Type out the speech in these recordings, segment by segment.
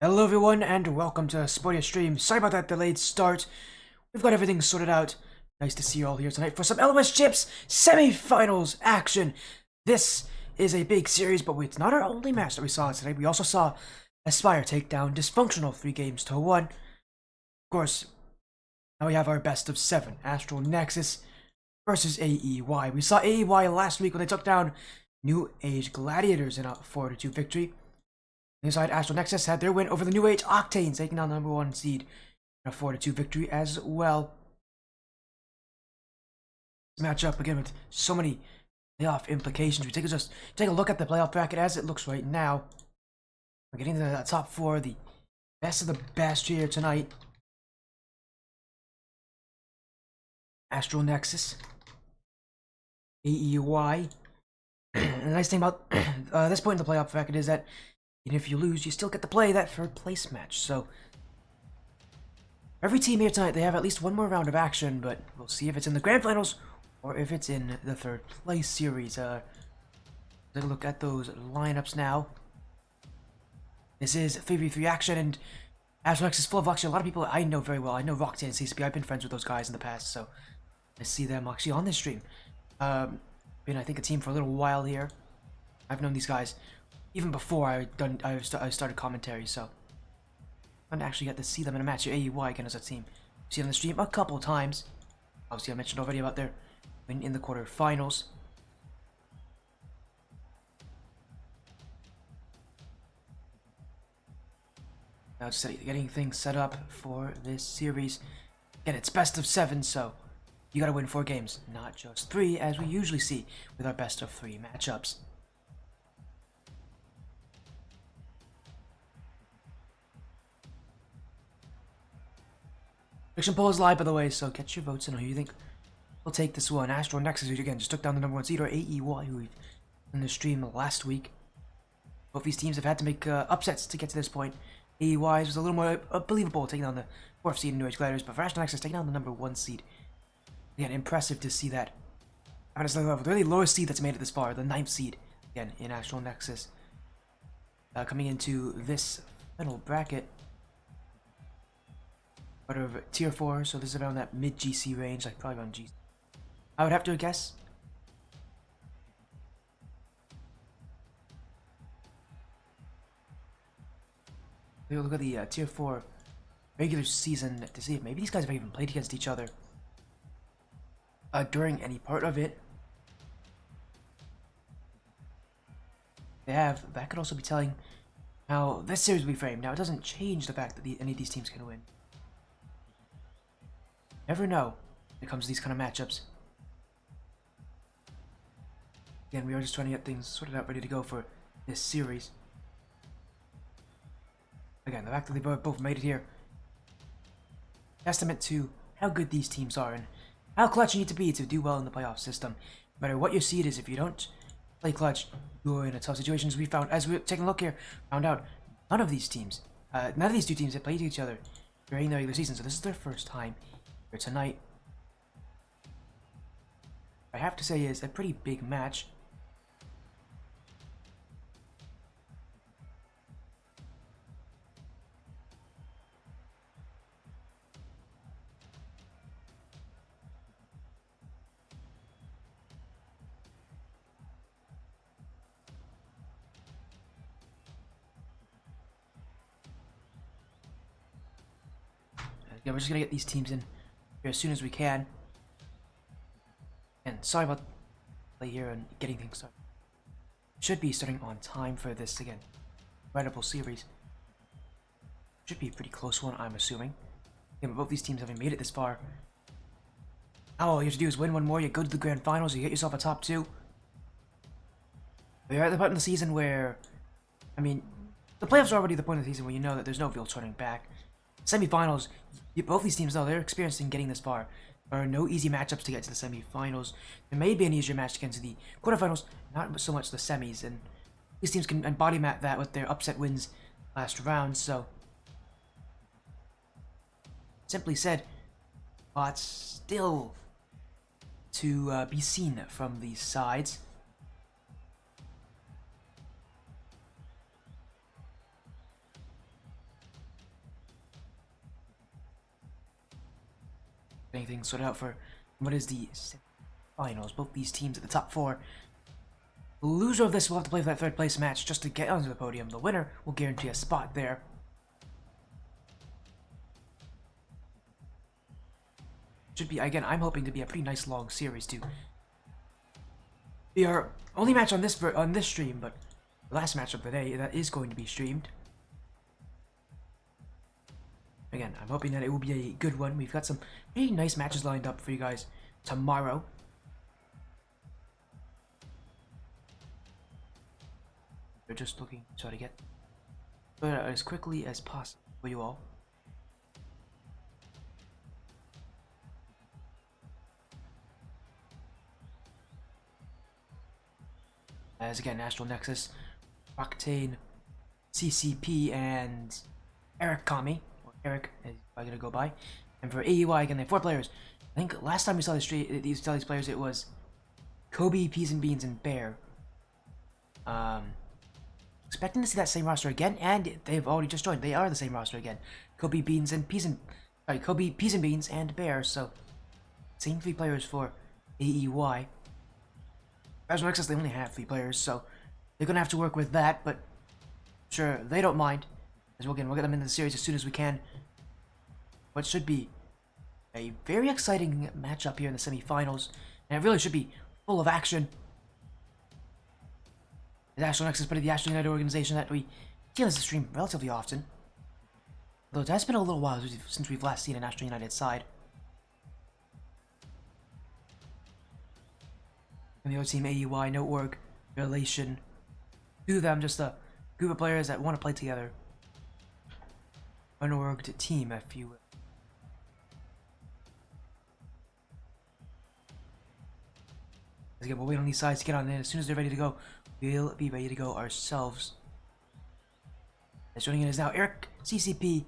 Hello everyone and welcome to Spoiler Stream. Sorry about that delayed start. We've got everything sorted out. Nice to see you all here tonight for some LOS Chips Semifinals action. This is a big series, but it's not our only match that we saw today. We also saw Aspire take down Dysfunctional 3-1. Of course, now we have our best of 7, Astral Nexus versus AEY. We saw AEY last week when they took down New Age Gladiators in a 4-2 victory. Inside, Astral Nexus had their win over the New Age Octanes, taking down the #1 seed in a 4-2 victory as well. This matchup again with so many playoff implications. We take a look at the playoff bracket as it looks right now. We're getting to the top 4, the best of the best here tonight. Astral Nexus, AEY. And the nice thing about this point in the playoff bracket is that even if you lose, you still get to play that third place match. So every team here tonight, they have at least one more round of action, but we'll see if it's in the grand finals or if it's in the third place series. Take a look at those lineups now. This is 3v3 action, and Astral Nexus is full of actually a lot of people I know very well. I know Rocktan and CCP. I've been friends with those guys in the past, so I see them actually on this stream. Been I think a team for a little while here. I've known these guys even before I started commentary, so I'm actually get to see them in a match at AEY again as a team. See them on the stream a couple times. Obviously, I mentioned already about their win in the quarterfinals. Now just getting things set up for this series. Again, it's best of 7, so you gotta win 4 games, not just 3, as we usually see with our best of 3 matchups. Prediction poll is live, by the way, so get your votes in on who you think will take this one. Astral Nexus, who again just took down the #1 seed, or AEY, who we've in the stream last week. Both these teams have had to make upsets to get to this point. AEY's was a little more believable, taking down the 4th seed in New Age Gladiators, but for Astral Nexus, taking down the #1 seed. Again, impressive to see that. On a level, the really lowest seed that's made it this far, the 9th seed, again, in Astral Nexus. Coming into this final bracket. Out of tier 4, so this is around that mid GC range, like probably around GC. I would have to guess. We'll look at the tier 4 regular season to see if maybe these guys have even played against each other during any part of it. They have. That could also be telling how this series will be framed. Now, it doesn't change the fact that any of these teams can win. Never know when it comes to these kind of matchups. Again, we are just trying to get things sorted out, ready to go for this series. Again, the fact that they both made it here, testament to how good these teams are and how clutch you need to be to do well in the playoff system. No matter what your seed is, if you don't play clutch, you're in a tough situation. As we found, as we were taking a look here, found out none of these teams, none of these two teams have played each other during the regular season, so this is their first time here tonight. I have to say, is a pretty big match. Yeah, we're just gonna get these teams in here as soon as we can. And sorry about play here and getting things started. Should be starting on time for this again. Incredible series. Should be a pretty close one, I'm assuming. Yeah, but both these teams haven't made it this far. Now all you have to do is win one more, you go to the grand finals, you get yourself a top 2. We're at the point in the season where, I mean, the playoffs are already the point of the season where you know that there's no real turning back. Semifinals, both these teams know they're experienced in getting this far. There are no easy matchups to get to the semifinals. There may be an easier match to get to the quarterfinals, not so much the semis, and these teams can embody that with their upset wins last round, so simply said, but still to be seen from these sides. getting things sorted out for what is the finals. Both these teams at the top four. The loser of this will have to play for that third place match just to get onto the podium. The winner will guarantee a spot there. Should be, again, I'm hoping to be a pretty nice long series too. Be our only match on this stream, but the last match of the day that is going to be streamed. Again, I'm hoping that it will be a good one. We've got some pretty nice matches lined up for you guys tomorrow. We're just looking to try to get as quickly as possible for you all. As again, Astral Nexus, Octane, CCP, and Eric Kami, or Eric is probably gonna go by. And for AEY, again, they have 4 players. I think last time we saw these players, it was Kobe, Peas and Beans, and Bear. Expecting to see that same roster again, and they've already just joined. They are the same roster again. Kobe, Peas and Beans, and Bear. So, same 3 players for AEY. Astral Nexus, they only have 3 players, so they're gonna have to work with that. But sure, they don't mind. As we'll get them into the series as soon as we can. What should be a very exciting matchup here in the semifinals, and it really should be full of action. The Astral Nexus, but the Astral United organization that we see on this stream relatively often. Though it has been a little while since we've last seen an Astral United side. And the other team, AEY, no org relation to them, just a group of players that want to play together. Unorged team, if you will. Again, we'll wait on these sides to get on in. As soon as they're ready to go, we'll be ready to go ourselves. As joining in is now Eric, CCP,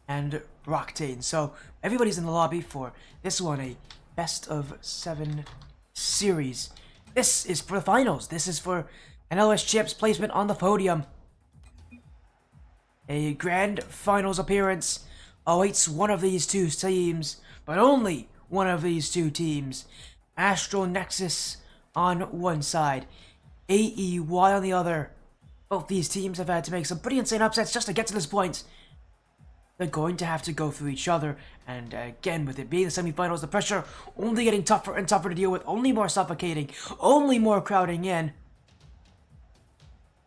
and Octane. So everybody's in the lobby for this one, a best of 7 series. This is for the finals. This is for an LOS Champs placement on the podium. A grand finals appearance awaits one of these 2 teams, but only one of these 2 teams. Astral Nexus on one side, AEY on the other. Both these teams have had to make some pretty insane upsets just to get to this point. They're going to have to go through each other, and again, with it being the semifinals, the pressure only getting tougher and tougher to deal with, only more suffocating, only more crowding in.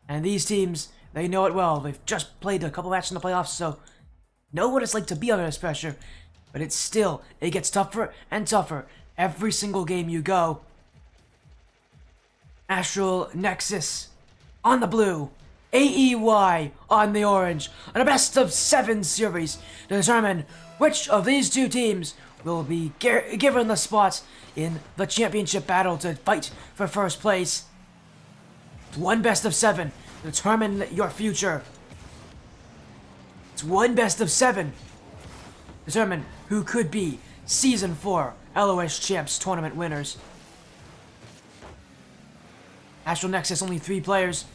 And these teams, they know it well. They've just played a couple matches in the playoffs, so know what it's like to be under this pressure. But it's still, it gets tougher and tougher every single game you go. Astral Nexus on the blue, AEY on the orange, and a best of 7 series to determine which of these 2 teams will be given the spot in the championship battle to fight for first place. It's 1 best of 7 to determine your future. It's 1 best of 7 to determine who could be Season 4 LOS Champs tournament winners. Astral Nexus, only 3 players.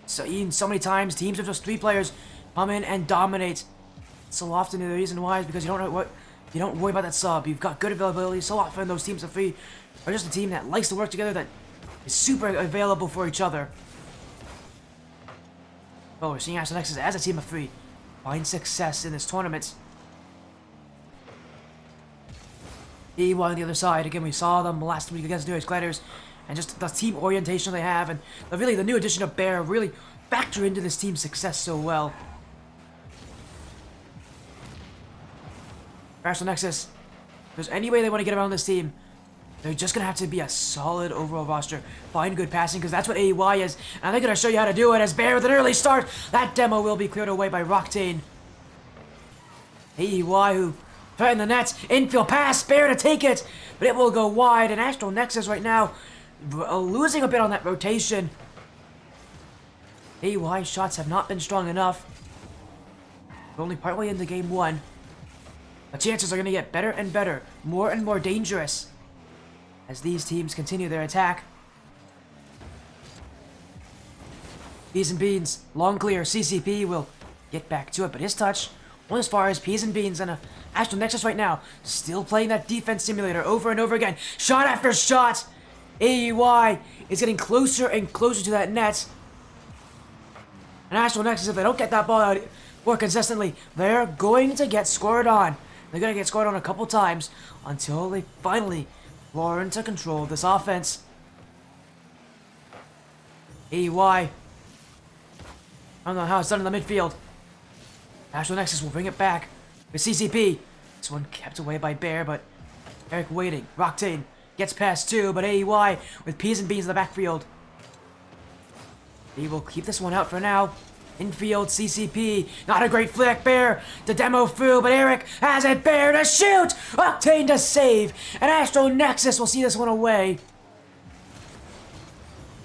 So many times, teams of just 3 players come in and dominate. So often the reason why is because you don't worry about that sub. You've got good availability. So often those teams of 3 are just a team that likes to work together, that is super available for each other. Oh, we're seeing Astral Nexus as a team of 3 find success in this tournament. AEY on the other side, again, we saw them last week against New Age Gliders, and just the team orientation they have, and really the new addition of Bear really factor into this team's success so well. Astral Nexus, if there's any way they want to get around this team, they're just going to have to be a solid overall roster, find good passing, because that's what AEY is, and they're going to show you how to do it as Bear with an early start. That demo will be cleared away by Octane. AEY who threatened the nets, infield pass, Bear to take it, but it will go wide, and Astral Nexus right now losing a bit on that rotation. AEY shots have not been strong enough. We're only partway into game 1. The chances are going to get better and better, more and more dangerous as these teams continue their attack. Peas and Beans, long clear. CCP will get back to it, but his touch Going as far as peas and beans and Astral Nexus right now. Still playing that defense simulator over and over again. Shot after shot. AEY is getting closer and closer to that net. And Astral Nexus, if they don't get that ball out more consistently, they're going to get scored on. They're going to get scored on a couple times until they finally learn to control this offense. AEY. I don't know how it's done in the midfield. Astral Nexus will bring it back with CCP. This one kept away by Bear, but Eric waiting. Roctane gets past two, but AEY with peas and beans in the backfield. He will keep this one out for now. Infield, CCP. Not a great flick. Bear to demo Fu, but Eric has it. Bear to shoot. Octane to save. And Astral Nexus will see this one away.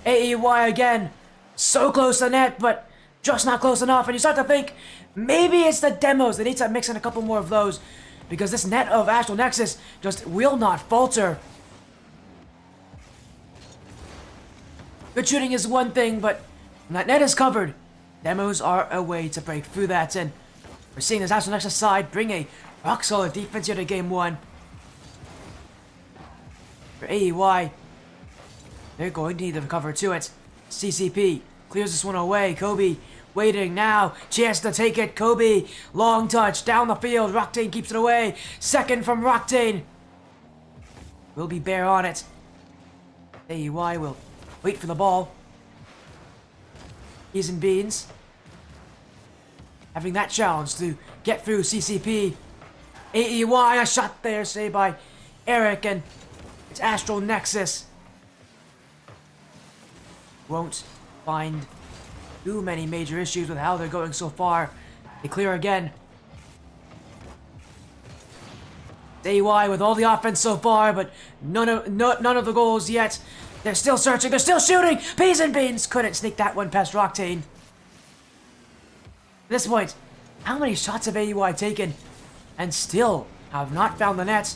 AEY again. So close to the net, but just not close enough. And you start to think, maybe it's the demos. They need to mix in a couple more of those, because this net of Astral Nexus just will not falter. Good shooting is one thing, but when that net is covered, demos are a way to break through that. And we're seeing this Astral Nexus side bring a rock-solid defense here to Game 1. For AEY, they're going to need to recover to it. CCP clears this one away. Kobe waiting now. Chance to take it. Kobe. Long touch down the field. Roctane keeps it away. Second from Roctane. Will be Bear on it. AEY will wait for the ball. Peas and beans. Having that challenge to get through CCP. AEY, a shot there saved by Eric, and it's Astral Nexus. Won't find too many major issues with how they're going so far. They clear again. AEY with all the offense so far, but none of the goals yet. They're still searching. They're still shooting. Peas and beans couldn't sneak that one past Roctane. At this point, how many shots have AEY taken and still have not found the net?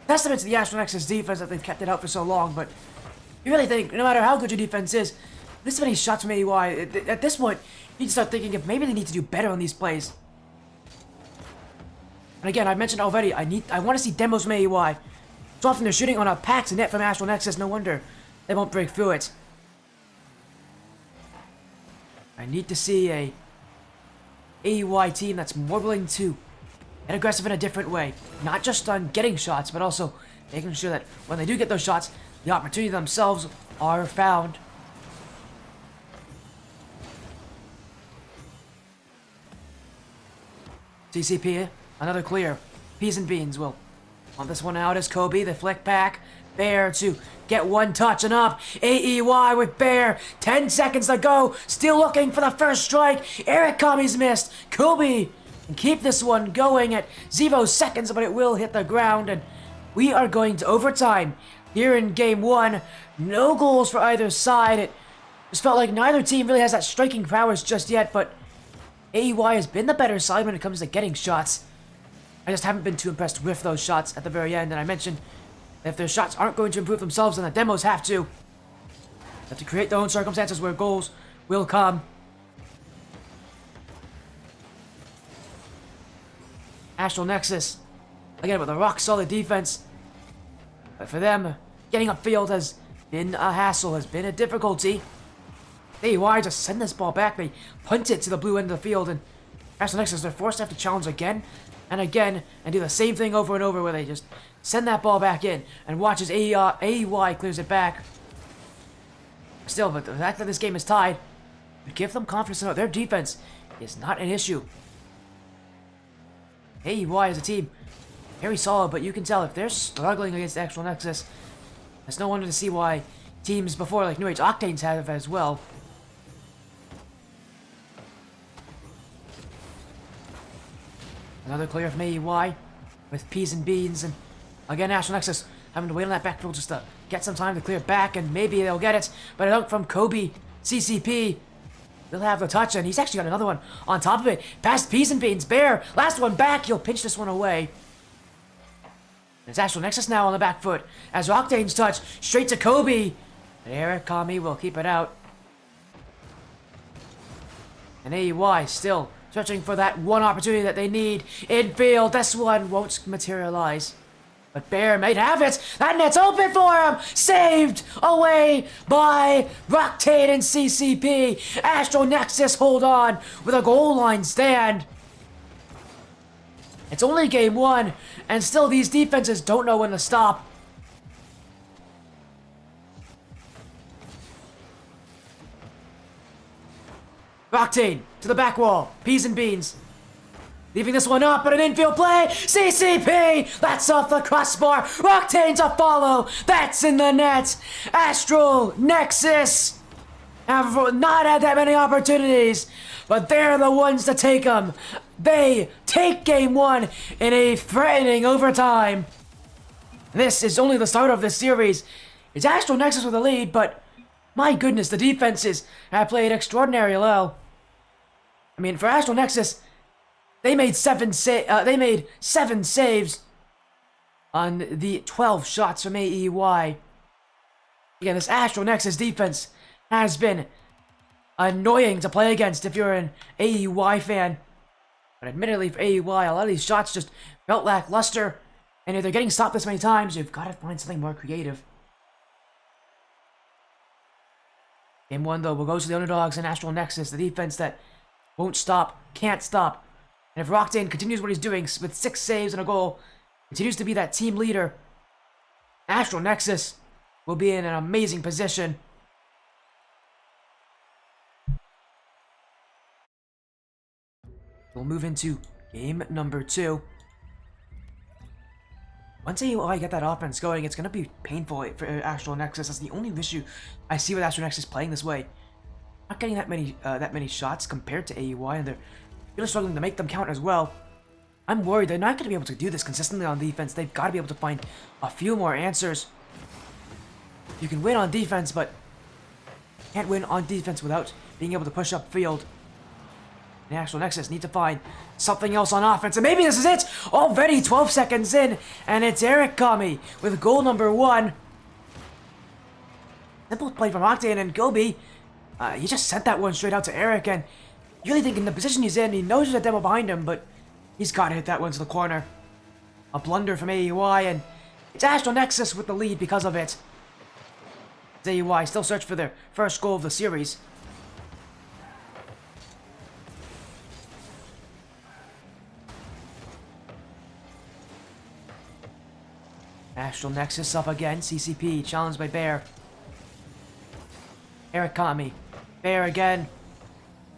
Testament to the Astral Nexus defense that they've kept it out for so long, but you really think, no matter how good your defense is, this many shots from AEY, at this point, you need to start thinking if maybe they need to do better on these plays. And again, I mentioned already, I want to see demos from AEY. So often they're shooting on a packed net from Astral Nexus, no wonder they won't break through it. I need to see a AEY team that's more willing to get aggressive in a different way. Not just on getting shots, but also making sure that when they do get those shots, the opportunity themselves are found. CCP, another clear. Peas and beans will want this one out as Kobe. They flick back. Bear to get one touch and up. AEY with Bear. 10 seconds to go. Still looking for the first strike. Eric Kami's missed. Kobe can keep this one going at 0 seconds, but it will hit the ground. And we are going to overtime here in Game 1. No goals for either side. It just felt like neither team really has that striking prowess just yet, but AEY has been the better side when it comes to getting shots. I just haven't been too impressed with those shots at the very end, and I mentioned that if their shots aren't going to improve themselves, then the demos have to. They have to create their own circumstances where goals will come. Astral Nexus, again with a rock-solid defense. But for them, getting upfield has been a hassle, has been a difficulty. AEY just send this ball back, they punt it to the blue end of the field, and Astral Nexus, they're forced to have to challenge again and again, and do the same thing over and over, where they just send that ball back in, and watch as AEY clears it back. Still, but the fact that this game is tied would give them confidence in their defense is not an issue. AEY as a team, very solid, but you can tell if they're struggling against Astral Nexus, it's no wonder to see why teams before, like New Age Octanes, have as well. Another clear from AEY with peas and beans, and again Astral Nexus having to wait on that backfield just to get some time to clear back, and maybe they'll get it. But a dunk from Kobe, CCP, they'll have the touch, and he's actually got another one on top of it. Past peas and beans, Bear, last one back, he'll pinch this one away. It's Astral Nexus now on the back foot as Octane's touch straight to Kobe. Eric Kami will keep it out. And AEY still searching for that one opportunity that they need. Infield, this one won't materialize. But Bear might have it. That net's open for him. Saved away by Roctane and CCP. Astral Nexus hold on with a goal line stand. It's only game one, and still these defenses don't know when to stop. Roctane to the back wall. Peas and beans. Leaving this one up, but an infield play. CCP! That's off the crossbar. Roctane to follow. That's in the net. Astral Nexus have not had that many opportunities, but they're the ones to take them. They take game one in a threatening overtime. This is only the start of this series. It's Astral Nexus with the lead, but my goodness, the defenses have played extraordinarily well. I mean, for Astral Nexus, they made seven saves on the 12 shots from AEY. Again, this Astral Nexus defense has been annoying to play against if you're an AEY fan. But admittedly, for AEY, a lot of these shots just felt lackluster. And if they're getting stopped this many times, you've got to find something more creative. Game one, though, will go to the underdogs in Astral Nexus, the defense that won't stop, can't stop. And if Roctane continues what he's doing with 6 saves and a goal, continues to be that team leader, Astral Nexus will be in an amazing position. We'll move into game number 2. Once AEY get that offense going, it's going to be painful for Astral Nexus. That's the only issue I see with Astral Nexus playing this way. Not getting that many shots compared to AEY, and they're really struggling to make them count as well. I'm worried they're not going to be able to do this consistently on defense. They've got to be able to find a few more answers. You can win on defense, but you can't win on defense without being able to push up field. The Astral Nexus need to find something else on offense, and maybe this is it! Already 12 seconds in, and it's Eric Kami with goal number 1. Simple play from Octane, and Gobi, he just sent that one straight out to Eric, and you really think in the position he's in, he knows there's a demo behind him, but he's got to hit that one to the corner. A blunder from AEY, and it's Astral Nexus with the lead because of it. AEY still search for their first goal of the series. Astral Nexus up again. CCP challenged by Bear. Eric Kami. Bear again.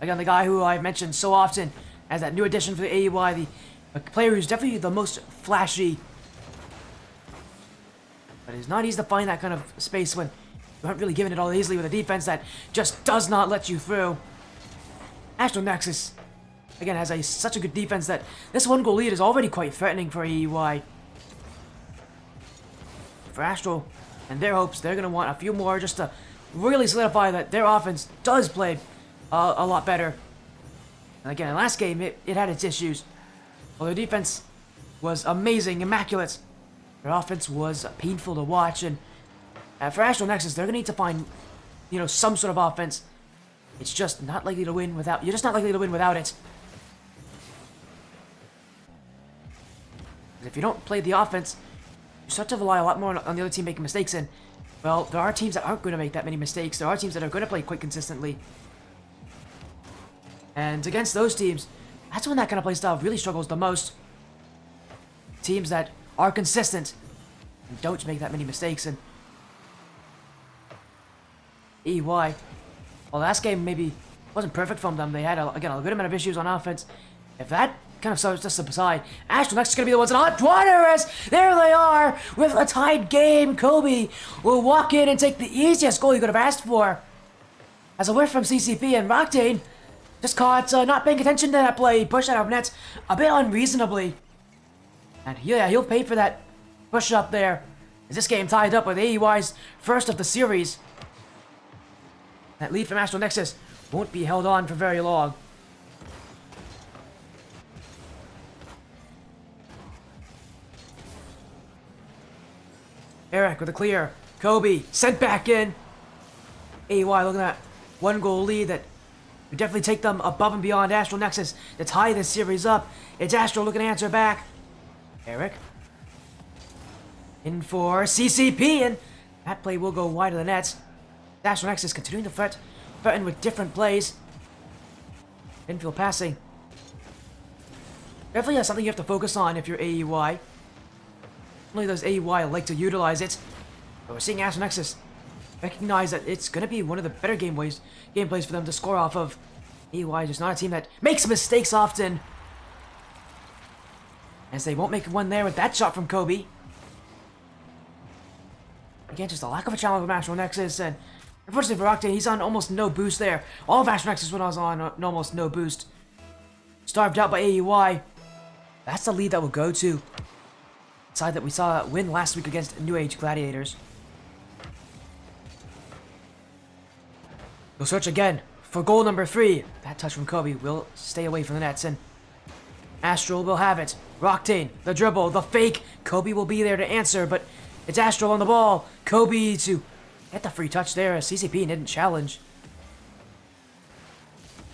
Again, the guy who I've mentioned so often as that new addition for the AEY. The player who's definitely the most flashy. But it's not easy to find that kind of space when you aren't really given it all easily with a defense that just does not let you through. Astral Nexus, again, has such a good defense that this 1-goal lead is already quite threatening for AEY. For Astral and their hopes, they're going to want a few more just to really solidify that their offense does play a lot better. And again, in last game, it had its issues. While their defense was amazing, immaculate, their offense was painful to watch. And for Astral Nexus, they're going to need to find, some sort of offense. It's just not likely to win without. You're just not likely to win without it. If you don't play the offense, you start to rely a lot more on the other team making mistakes, and, well, there are teams that aren't going to make that many mistakes. There are teams that are going to play quite consistently. And against those teams, that's when that kind of play style really struggles the most. Teams that are consistent and don't make that many mistakes, and AEY, well, last game maybe wasn't perfect from them. They had, again, a good amount of issues on offense. If that kind of starts to subside, Astral Nexus is going to be the ones in hot water as there they are with a tied game. Kobe will walk in and take the easiest goal you could have asked for. As a whiff from CCP, and Roctane just caught not paying attention to that play. He pushed out of nets a bit unreasonably. And yeah, he'll pay for that push up there. Is this game tied up with AEY's first of the series? That lead from Astral Nexus won't be held on for very long. Eric with a clear. Kobe sent back in. AEY looking at 1-goal lead that We definitely take them above and beyond Astral Nexus to tie this series up. It's Astral looking to answer back. Eric. In for CCP, and that play will go wide of the nets. Astral Nexus continuing to threaten with different plays. Infield passing. Definitely has something you have to focus on if you're AEY. Only those AEY like to utilize it. But we're seeing Astral Nexus recognize that it's going to be one of the better gameplays for them to score off of. AEY is just not a team that makes mistakes often. As they won't make one there with that shot from Kobe. Again, just a lack of a challenge from Astral Nexus, and unfortunately for Octane, he's on almost no boost there. All of Astral Nexus when I was on almost no boost. Starved out by AEY. That's the lead that will go to the side that we saw win last week against New Age Gladiators. We'll search again for goal number 3. That touch from Kobe will stay away from the nets, and Astral will have it. Roctane, the dribble, the fake. Kobe will be there to answer, but it's Astral on the ball. Kobe to get the free touch there as CCP didn't challenge.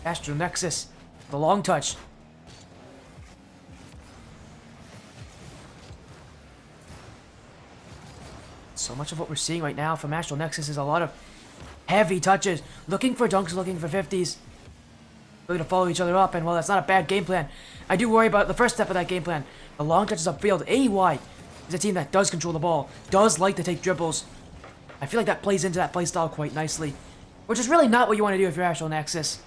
Astral Nexus, the long touch. So much of what we're seeing right now from Astral Nexus is a lot of heavy touches, looking for dunks, looking for 50s, really to follow each other up, and while that's not a bad game plan, I do worry about the first step of that game plan, the long touches upfield. AEY is a team that does control the ball, does like to take dribbles. I feel like that plays into that play style quite nicely, which is really not what you want to do if you're Astral Nexus.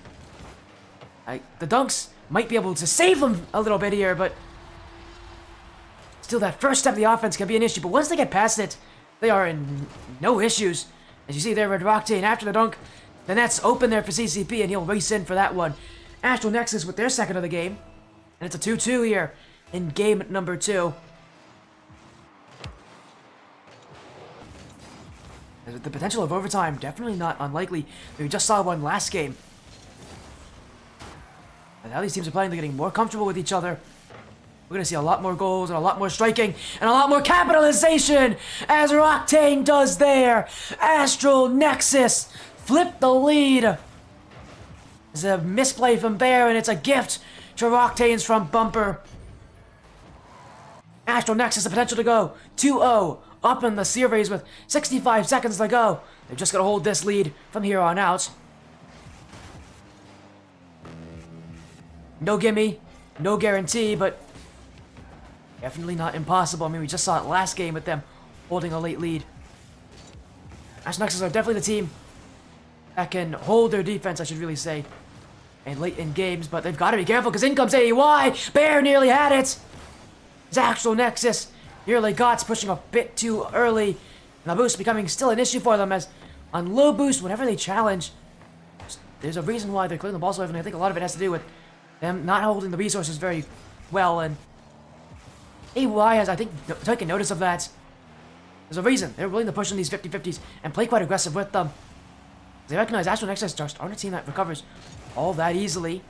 The dunks might be able to save them a little bit here, but still that first step of the offense can be an issue, but once they get past it, they are in no issues. As you see there with Roctane after the dunk, the net's open there for CCP, and he'll race in for that one. Astral Nexus with their second of the game, and it's a 2-2 here in game number 2. The potential of overtime definitely not unlikely. We just saw one last game. And now these teams are playing, they're getting more comfortable with each other. We're going to see a lot more goals and a lot more striking and a lot more capitalization as Roctane does there. Astral Nexus flip the lead. It's a misplay from Bear, and it's a gift to Roctane's from Bumper. Astral Nexus the potential to go 2-0 up in the series with 65 seconds to go. They've just got to hold this lead from here on out. No gimme, no guarantee, but definitely not impossible. I mean, we just saw it last game with them holding a late lead. Astral Nexus are definitely the team that can hold their defense, I should really say, and late in games, but they've got to be careful because in comes AEY. Bear nearly had it. It's Astral Nexus nearly got pushing a bit too early, and the boost becoming still an issue for them as on low boost, whenever they challenge, there's a reason why they're clearing the ball so often. I think a lot of it has to do with them not holding the resources very well, and AEY has, I think, taken notice of that. There's a reason they're willing to push in these 50-50s and play quite aggressive with them. They recognize Astral Nexus just aren't a team that recovers all that easily.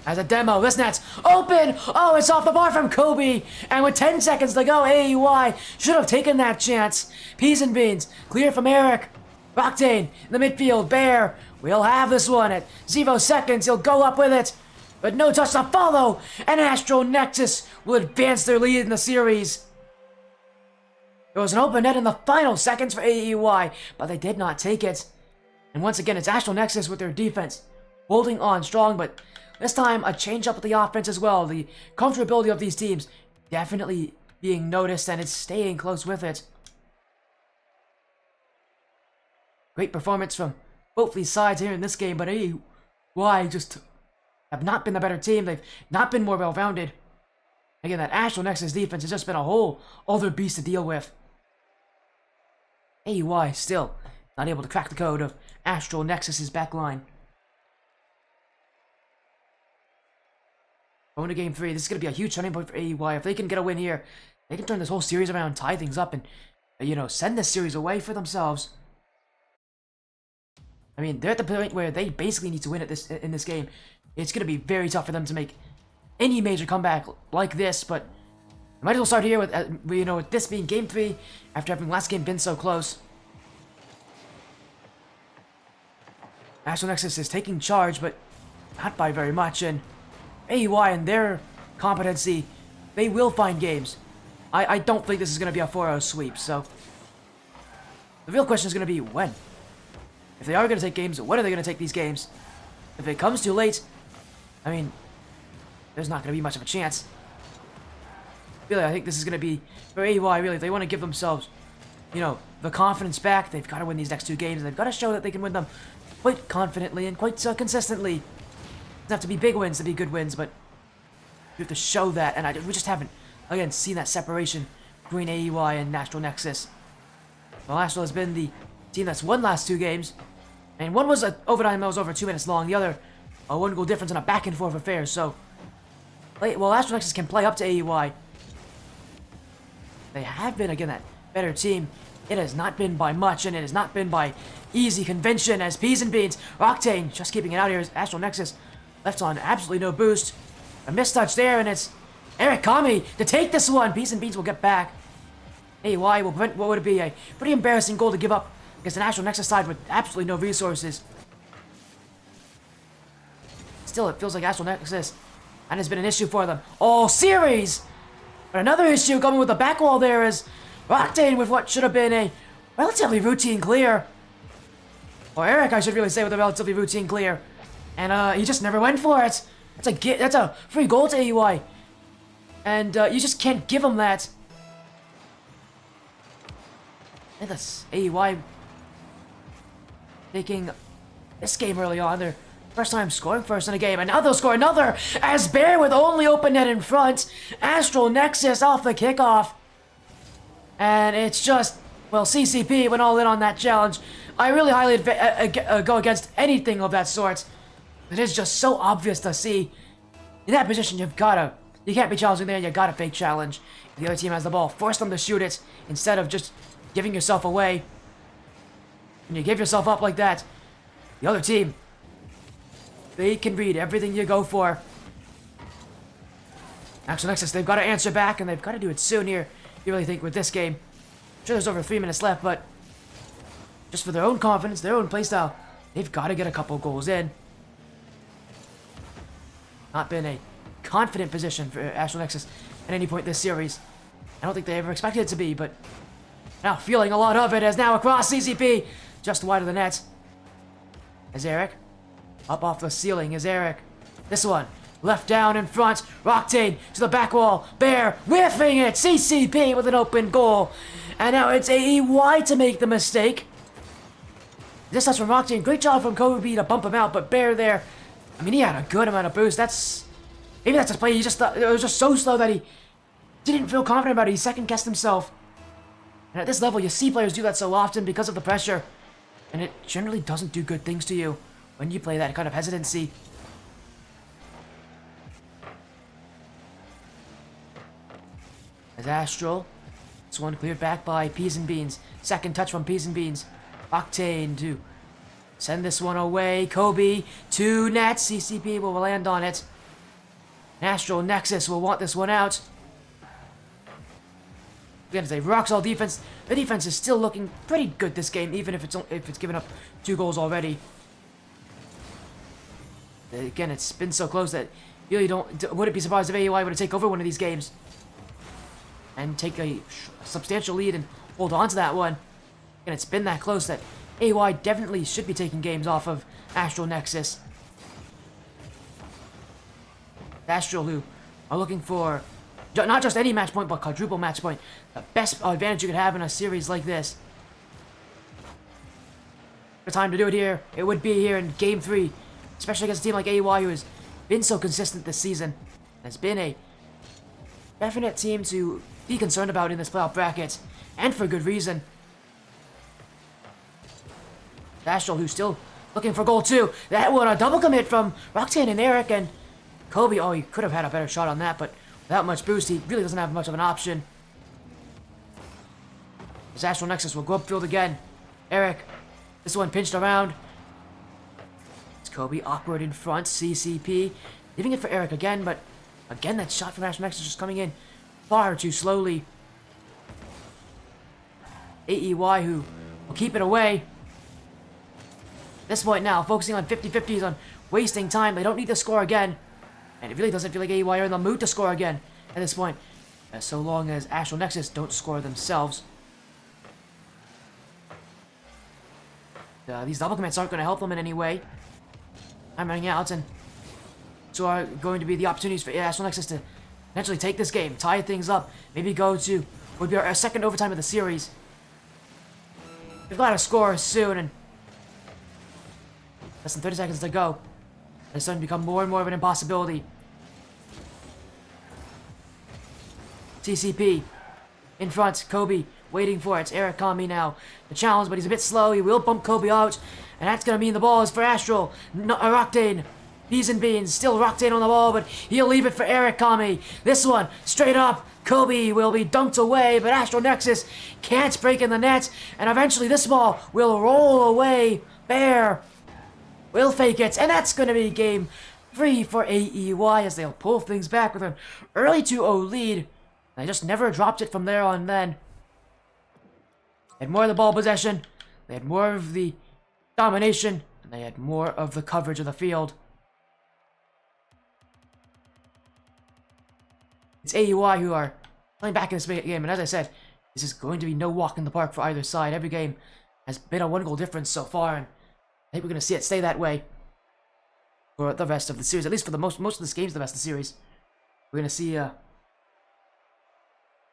As a demo, this net's open! Oh, it's off the bar from Kobe! And with 10 seconds to go, AEY should have taken that chance. Peas and beans, clear from Eric. Roctane in the midfield, Bear will have this one at 0 seconds. He'll go up with it, but no touch to follow, and Astral Nexus will advance their lead in the series. There was an open net in the final seconds for AEY, but they did not take it. And once again, it's Astral Nexus with their defense holding on strong, but this time a change up with the offense as well. The comfortability of these teams definitely being noticed, and it's staying close with it. Great performance from both these sides here in this game, but AEY just have not been the better team. They've not been more well-rounded. Again, that Astral Nexus defense has just been a whole other beast to deal with. AEY still not able to crack the code of Astral Nexus's backline. Going to game 3, this is going to be a huge turning point for AEY. If they can get a win here, they can turn this whole series around, tie things up, and, send this series away for themselves. I mean, they're at the point where they basically need to win in this game. It's going to be very tough for them to make any major comeback like this, but I might as well start here with, with this being game 3 after having last game been so close. Astral Nexus is taking charge, but not by very much, and AEY and their competency, they will find games. I don't think this is going to be a 4-0 sweep, so the real question is going to be when. If they are going to take games, when are they going to take these games? If it comes too late, I mean, there's not going to be much of a chance. Really, I think this is going to be, for AEY, really, if they want to give themselves, you know, the confidence back, they've got to win these next 2 games, and they've got to show that they can win them quite confidently and quite consistently. It doesn't have to be big wins to be good wins, but you have to show that, and we just haven't, again, seen that separation between AEY and Astral Nexus. Well, Astral has been the team that's won last 2 games, and one was an overtime that was over 2 minutes long, the other a 1-goal difference in a back-and-forth affair, so well, Astral Nexus can play up to AEY. They have been, again, that better team. It has not been by much, and it has not been by easy convention as Peas and Beans. Octane just keeping it out here as Astral Nexus left on absolutely no boost. A mistouch there, and it's Eric Kami to take this one. Peas and Beans will get back. AEY will prevent what would be a pretty embarrassing goal to give up against an Astral Nexus side with absolutely no resources. Still, it feels like Astral Nexus, and has been an issue for them all series. But another issue coming with the back wall there is Octane with what should have been a relatively routine clear. Or Eric, I should really say, with a relatively routine clear. And he just never went for it. That's a free goal to AEY. And you just can't give him that. And that's AEY taking this game early on. Their first time scoring first in a game, and now they'll score another as Bear with only open net in front. Astral Nexus off the kickoff. And it's just, well, CCP went all in on that challenge. I really highly go against anything of that sort. It is just so obvious to see. In that position, you can't be challenging there, you gotta fake challenge. If the other team has the ball, force them to shoot it instead of just giving yourself away. When you give yourself up like that, the other team, they can read everything you go for. Astral Nexus, they've got to answer back, and they've got to do it soon here. You really think with this game, I'm sure there's over 3 minutes left, but just for their own confidence, their own playstyle, they've got to get a couple goals in. Not been a confident position for Astral Nexus at any point this series. I don't think they ever expected it to be, but now feeling a lot of it as now across CCP, just wide of the net. As Eric, up off the ceiling is Eric. This one, left down in front. Octane to the back wall. Bear whiffing it. CCP with an open goal. And now it's AEY to make the mistake. This touch from Octane. Great job from Kobe to bump him out, but Bear there, I mean, he had a good amount of boost. Maybe that's a play. He just thought it was just so slow that he didn't feel confident about it. He second-guessed himself. And at this level, you see players do that so often because of the pressure. And it generally doesn't do good things to you when you play that kind of hesitancy. As Astral, this one cleared back by Peas and Beans. Second touch from Peas and Beans. Octane to send this one away. Kobe, 2 nets. CCP will land on it. Astral Nexus will want this one out. Again, it's a rock-solid defense. The defense is still looking pretty good this game, even if it's given up 2 goals already. Again, it's been so close that you really wouldn't be surprised if AEY were to take over one of these games and take a substantial lead and hold on to that one. And it's been that close that AEY definitely should be taking games off of Astral Nexus. Astral, who are looking for not just any match point, but quadruple match point. The best advantage you could have in a series like this. The time to do it here, it would be here in Game 3. Especially against a team like AEY, who has been so consistent this season. Has been a definite team to be concerned about in this playoff bracket. And for good reason. Astral, who's still looking for goal 2. That one, a double commit from Octane and Eric, and Kobe. Oh, he could have had a better shot on that, but without much boost, he really doesn't have much of an option. As Astral Nexus will go upfield again. Eric, this one pinched around. It's Kobe, awkward in front. CCP, leaving it for Eric again, but again, that shot from Astral Nexus just coming in far too slowly. AEY, who will keep it away. this point now, focusing on 50-50s, on wasting time. They don't need to score again. And it really doesn't feel like AEY are in the mood to score again at this point. So long as Astral Nexus don't score themselves. These double commits aren't going to help them in any way. I'm running out, and so are going to be the opportunities for Astral Nexus to potentially take this game, tie things up, maybe go to would be our second overtime of the series. We've got to score soon, and less than 30 seconds to go. It's starting to become more and more of an impossibility. TCP in front, Kobe waiting for it. It's Eric Kami now. The challenge, but he's a bit slow. He will bump Kobe out, and that's going to mean the ball is for Astral. Roctane, Bees and Beans, still Roctane on the ball, but he'll leave it for Eric Kami. This one, straight up, Kobe will be dunked away, but Astral Nexus can't break in the net, and eventually this ball will roll away. Bear will fake it, and that's going to be game 3 for AEY as they'll pull things back with an early 2-0 lead. They just never dropped it from there on then. They had more of the ball possession, they had more of the domination, and they had more of the coverage of the field. It's AEY who are playing back in this game, and as I said, this is going to be no walk in the park for either side. Every game has been a 1-goal difference so far, and I think we're going to see it stay that way for the rest of the series. At least for the most of this games, the rest of the series. We're going to see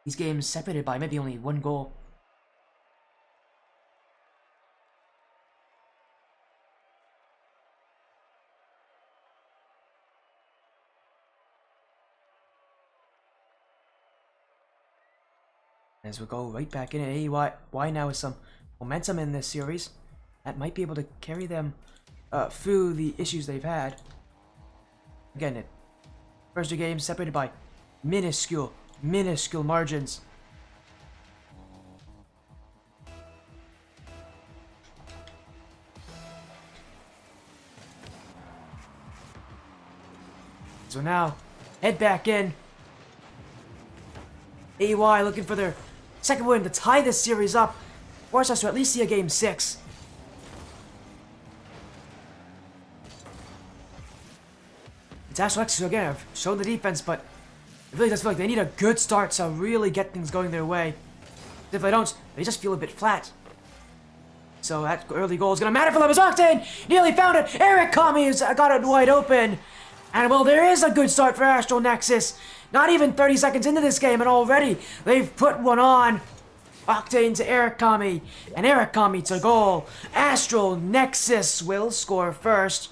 these games separated by maybe only 1 goal. As we go right back in at AEY now with some momentum in this series, that might be able to carry them through the issues they've had. Again, first 2 games separated by minuscule margins. So now, head back in. AEY looking for their second win to tie this series up, force us to at least see a game 6. It's Astral Nexus who again have shown the defense, but it really does feel like they need a good start to really get things going their way. If they don't, they just feel a bit flat. So that early goal is going to matter for them as Octane nearly found it. Eric Kami has got it wide open. And well, there is a good start for Astral Nexus. Not even 30 seconds into this game, and already they've put one on. Octane to Eric Kami, and Eric Kami to goal. Astral Nexus will score first.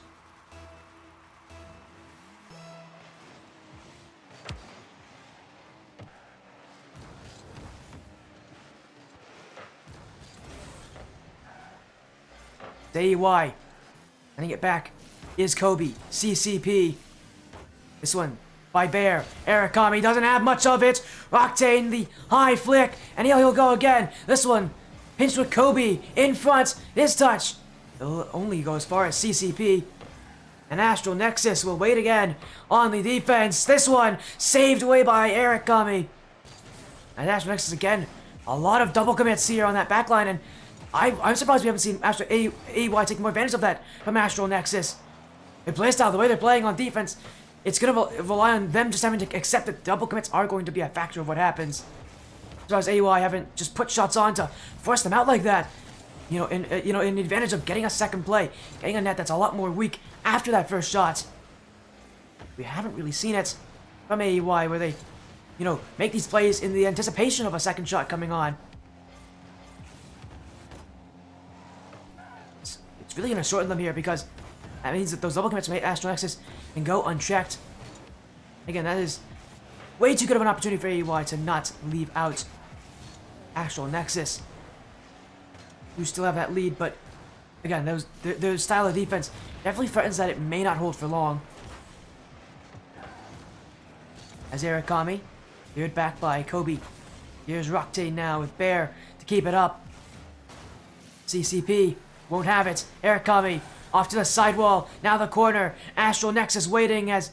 AEY, getting it back is Kobe, CCP. This one by Bear. Eric Kami doesn't have much of it. Octane, the high flick, and he'll go again. This one pinched with Kobe in front. His touch will only go as far as CCP. And Astral Nexus will wait again on the defense. This one saved away by Eric Kami. And Astral Nexus again. A lot of double commits here on that backline, and I'm surprised we haven't seen AEY take more advantage of that from Astral Nexus. Their playstyle, the way they're playing on defense, it's going to rely on them just having to accept that double commits are going to be a factor of what happens. So as AEY haven't just put shots on to force them out like that, in the advantage of getting a second play, getting a net that's a lot more weak after that first shot. We haven't really seen it from AEY where they, make these plays in the anticipation of a second shot coming on. It's really going to shorten them here because that means that those double commits from Astral Nexus can go unchecked. Again, that is way too good of an opportunity for AEY to not leave out Astral Nexus. You still have that lead, but again, their style of defense definitely threatens that it may not hold for long. As Eric Kami, veered back by Kobe. Here's Roctane now with Bear to keep it up. CCP won't have it. Eric Kami off to the sidewall. Now the corner. Astral Nexus waiting as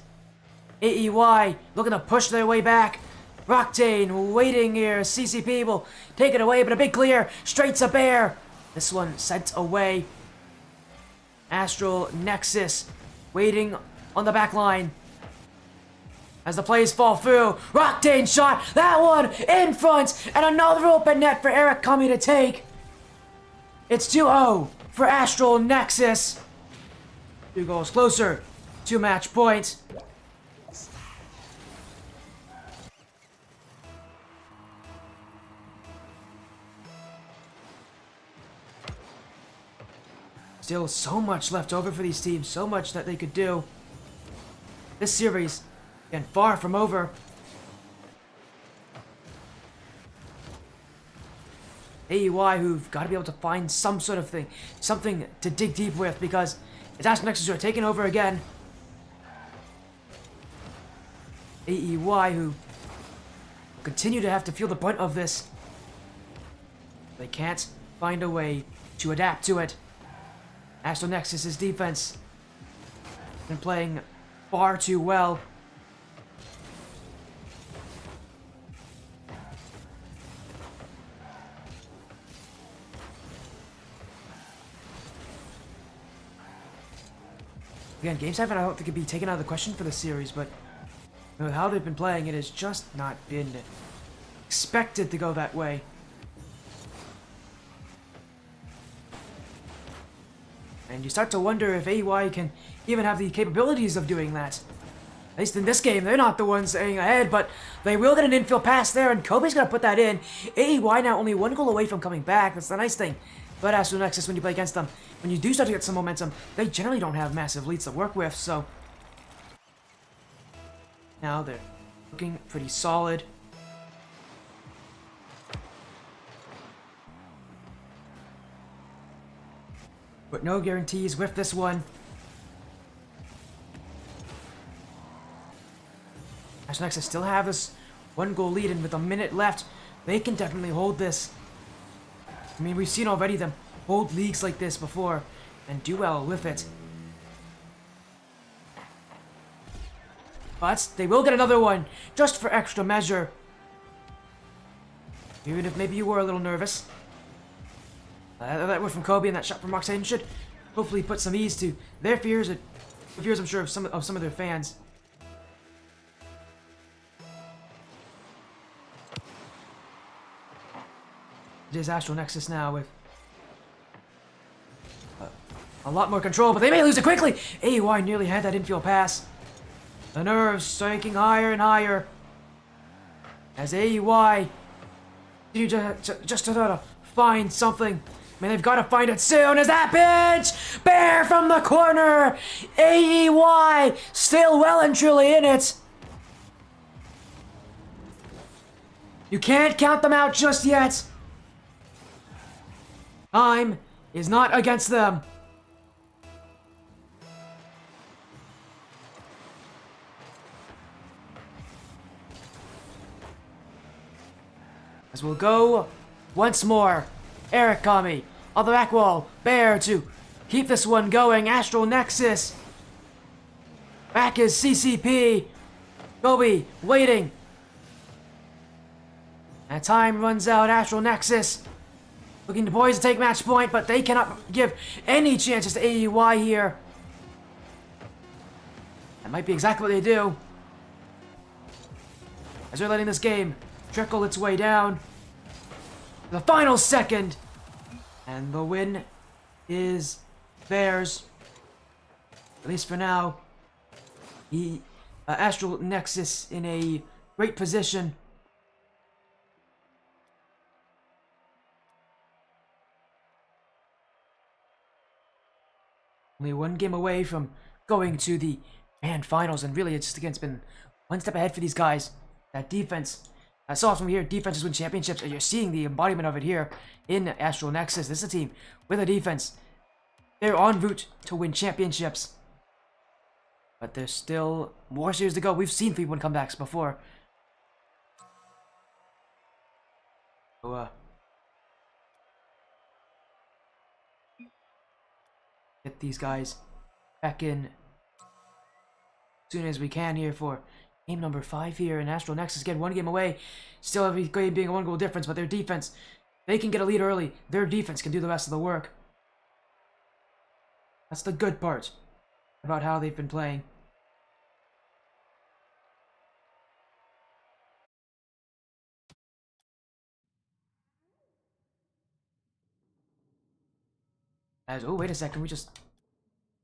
AEY looking to push their way back. Roctane waiting here. CCP will take it away, but a big clear straight to Bear. This one sent away. Astral Nexus waiting on the back line. As the plays fall through, Rocktain shot, that one in front, and another open net for Eric Kami to take. It's 2-0 for Astral Nexus. 2 goals closer to match point. Still so much left over for these teams, so much that they could do. This series, again, far from over. AEY, who've got to be able to find some sort of thing, something to dig deep with, because it's Astral Nexus who are taking over again. AEY, who continue to have to feel the brunt of this. They can't find a way to adapt to it. Astral Nexus' defense been playing far too well. Again, Game 7 I don't think could be taken out of the question for the series, but with how they've been playing, it has just not been expected to go that way. And you start to wonder if AEY can even have the capabilities of doing that. At least in this game, they're not the ones staying ahead, but they will get an infield pass there, and Kobe's going to put that in. AEY now only 1 goal away from coming back. That's the nice thing about Astral Nexus when you play against them. When you do start to get some momentum, they generally don't have massive leads to work with, so... Now they're looking pretty solid. But no guarantees with this one. Astral Nexus still have this 1 goal lead, and with a minute left, they can definitely hold this. I mean, we've seen already them hold leagues like this before and do well with it. But they will get another one, just for extra measure. Even if maybe you were a little nervous. That word from Kobe and that shot from Roxanne should hopefully put some ease to their fears, I'm sure, of some of their fans. It is Astral Nexus now with a lot more control, but they may lose it quickly. AEY nearly had that infield pass. The nerves striking higher and higher as AEY continue just to try to find something. I mean, they've got to find it soon as that pitch! Bear from the corner! AEY still well and truly in it. You can't count them out just yet. Time is not against them. As we'll go once more. Eric Kami on the back wall. Bear to keep this one going. Astral Nexus. Back is CCP. Kobe waiting. And time runs out. Astral Nexus looking to poise to take match point, but they cannot give any chances to AEY here. That might be exactly what they do. As they're letting this game trickle its way down. The final second. And the win is theirs. At least for now. Astral Nexus in a great position. Only 1 game away from going to the grand finals, and really it's been 1 step ahead for these guys. That defense, I saw it from here, defenses win championships, and you're seeing the embodiment of it here in Astral Nexus. This is a team with a defense. They're en route to win championships. But there's still more series to go. We've seen 3-1 comebacks before. So, get these guys back in as soon as we can here for game number 5 here. And Astral Nexus get 1 game away. Still every game being a 1 goal difference, but their defense, they can get a lead early. Their defense can do the rest of the work. That's the good part about how they've been playing. As, oh, wait a second, we just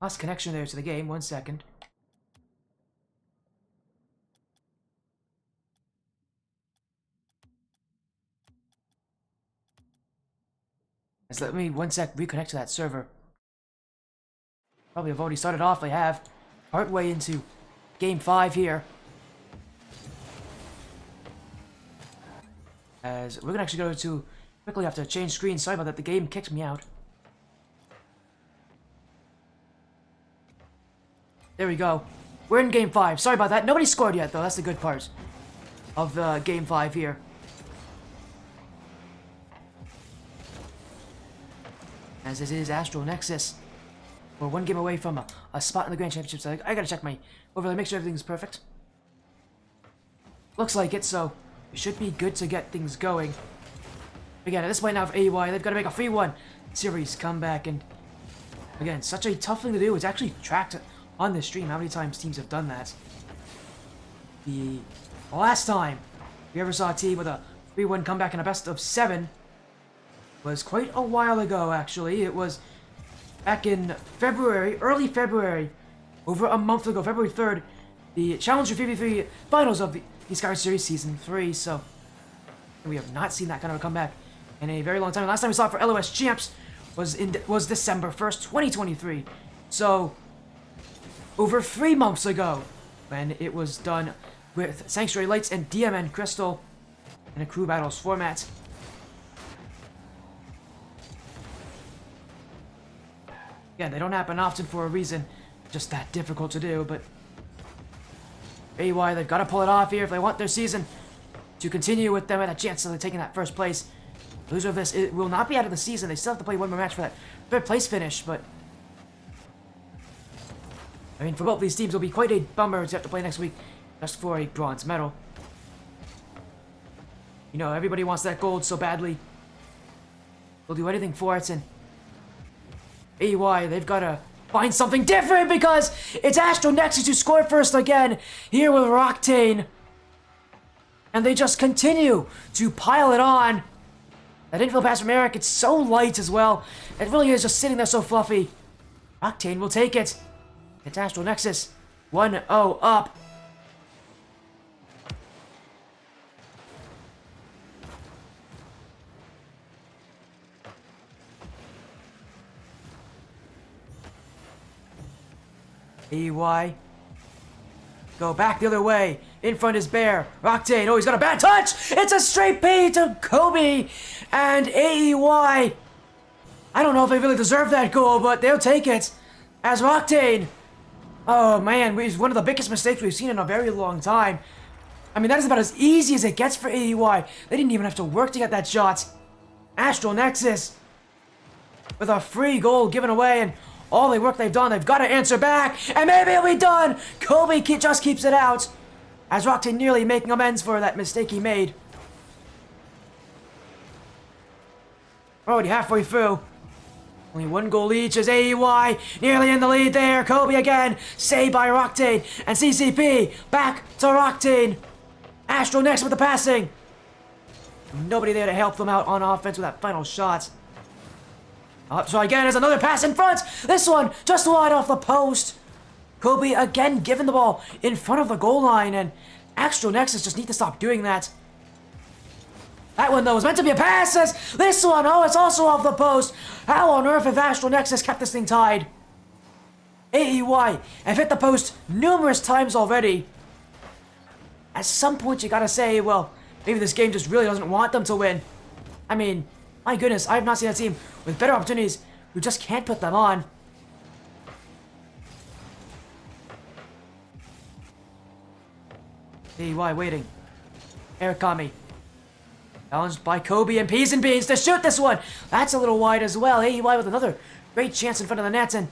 lost connection there to the game. 1 second. Just let me 1 sec reconnect to that server. Probably have already started off. I have partway into game 5 here. As we're gonna actually go to quickly have to change screens. Sorry about that. The game kicked me out. There we go. We're in game 5. Sorry about that. Nobody scored yet, though. That's the good part of game 5 here. As this is Astral Nexus. We're 1 game away from a spot in the Grand Championship, so I gotta check my overlay, make sure everything's perfect. Looks like it, so we should be good to get things going. Again, at this point now for AEY, they've got to make a 3-1 series comeback, and again, such a tough thing to do. It's actually tracked on this stream how many times teams have done that. The last time we ever saw a team with a 3-1 comeback in a best of 7 was quite a while ago, actually. It was back in February, early February, over a month ago, February 3rd, the Challenger 3v3 finals of the Skyward Series Season 3, so we have not seen that kind of a comeback in a very long time. The last time we saw it for LOS Champs was December 1st, 2023, so over 3 months ago, when it was done with Sanctuary Lights and DMN Crystal in a crew battles format. Yeah, they don't happen often for a reason, just that difficult to do, but AEY, they've got to pull it off here if they want their season to continue with them at a chance of taking that first place. Loser of this, it will not be out of the season. They still have to play 1 more match for that 3rd place finish, but I mean, for both these teams, it'll be quite a bummer to have to play next week just for a bronze medal. You know, everybody wants that gold so badly. They'll do anything for it, and AEY, they've got to find something different because it's Astral Nexus who scored first again here with Roctane. And they just continue to pile it on. That infield pass from Eric, it's so light as well. It really is just sitting there so fluffy. Roctane will take it. It's Astral Nexus 1-0 up. AEY. Go back the other way. In front is Bear. Roctane. Oh, he's got a bad touch. It's a straight P to Kobe. And AEY. I don't know if they really deserve that goal, but they'll take it. As Roctane. Oh, man. It's one of the biggest mistakes we've seen in a very long time. I mean, that is about as easy as it gets for AEY. They didn't even have to work to get that shot. Astral Nexus. With a free goal given away, and all the work they've done, they've got to answer back, and maybe it'll be done! Kobe just keeps it out, as Roctane nearly making amends for that mistake he made. Already halfway through. Only 1 goal each as AEY nearly in the lead there. Kobe again, saved by Roctane, and CCP back to Roctane. Astral next with the passing. Nobody there to help them out on offense with that final shot. So again, there's another pass in front. This one just wide off the post. Kobe again giving the ball in front of the goal line, and Astral Nexus just need to stop doing that. That one, though, was meant to be a pass. This one, oh, it's also off the post. How on earth have Astral Nexus kept this thing tied? AEY have hit the post numerous times already. At some point, you gotta say, well, maybe this game just really doesn't want them to win. I mean, my goodness, I have not seen a team with better opportunities who just can't put them on. AEY waiting. Eric Kami. Challenged by Kobe and Peas and Beans to shoot this one. That's a little wide as well. AEY with another great chance in front of the net, and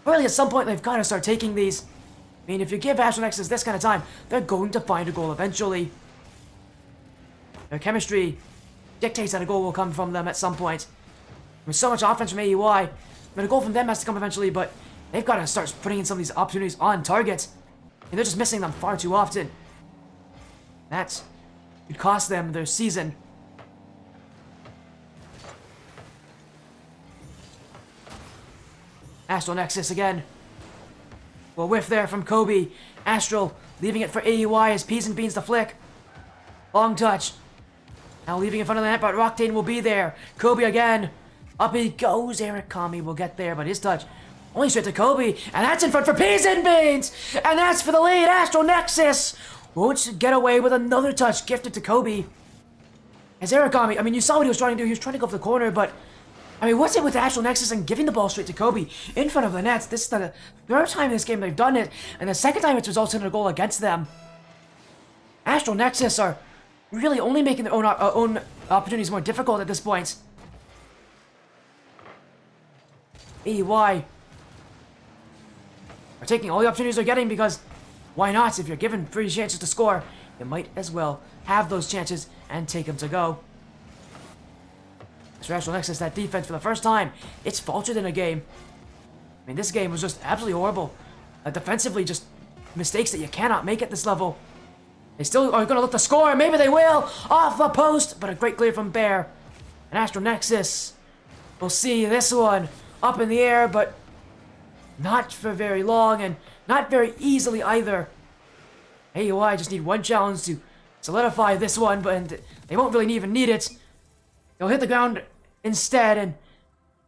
really at some point they've got to start taking these. I mean, if you give Astral Nexus this kind of time, they're going to find a goal eventually. Their chemistry dictates that a goal will come from them at some point. There's so much offense from AEY. I mean, a goal from them has to come eventually, but They've got to start putting in some of these opportunities on target. And they're just missing them far too often. That could cost them their season. Astral Nexus again. Well, whiff there from Kobe. Astral leaving it for AEY as Peas and Beans to flick. Long touch. Now leaving in front of the net, but Roctane will be there. Kobe again. Up he goes. Eric Kami will get there, but his touch only straight to Kobe. And that's in front for Peas and Beans. And that's for the lead. Astral Nexus won't get away with another touch gifted to Kobe. As Eric Kami, I mean, you saw what he was trying to do. He was trying to go for the corner, but I mean, what's it with Astral Nexus and giving the ball straight to Kobe in front of the nets? This is the third time in this game they've done it, and the second time it's resulted in a goal against them. Astral Nexus are really only making their own opportunities more difficult at this point. AEY are taking all the opportunities they're getting because why not? If you're given free chances to score, you might as well have those chances and take them to go. For Astral Nexus, that defense for the first time, it's faltered in a game. I mean, this game was just absolutely horrible. Defensively, just mistakes that you cannot make at this level. They still are going to look to score. Maybe they will. Off the post, but a great clear from Bear. And Astral Nexus will see this one up in the air, but not for very long and not very easily either. AEY just need one challenge to solidify this one, but they won't really even need it. They'll hit the ground instead, and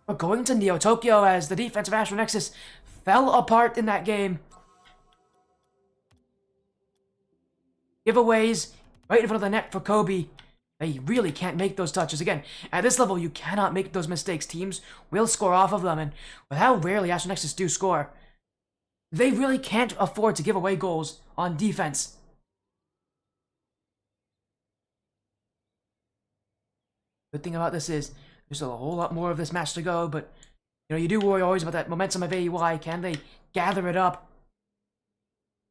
we're going to Neo Tokyo as the defense of Astral Nexus fell apart in that game. Giveaways right in front of the net for Kobe. They really can't make those touches. Again, at this level, you cannot make those mistakes. Teams will score off of them, and with how rarely Astral Nexus do score, they really can't afford to give away goals on defense. Good thing about this is there's a whole lot more of this match to go, but you know, you do worry always about that momentum of AEY. Can they gather it up?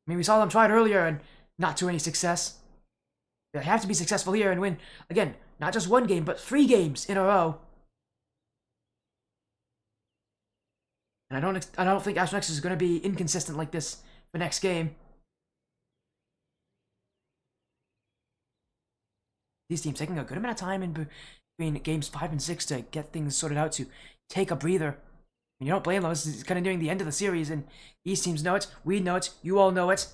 I mean, we saw them try it earlier and not to any success. They have to be successful here and win, again, not just one game, but 3 games in a row. And I don't think Astral Nexus is going to be inconsistent like this for next game. These teams taking a good amount of time in between games 5 and 6 to get things sorted out, to take a breather. And you don't blame them. This is kind of nearing the end of the series, and these teams know it. We know it. You all know it.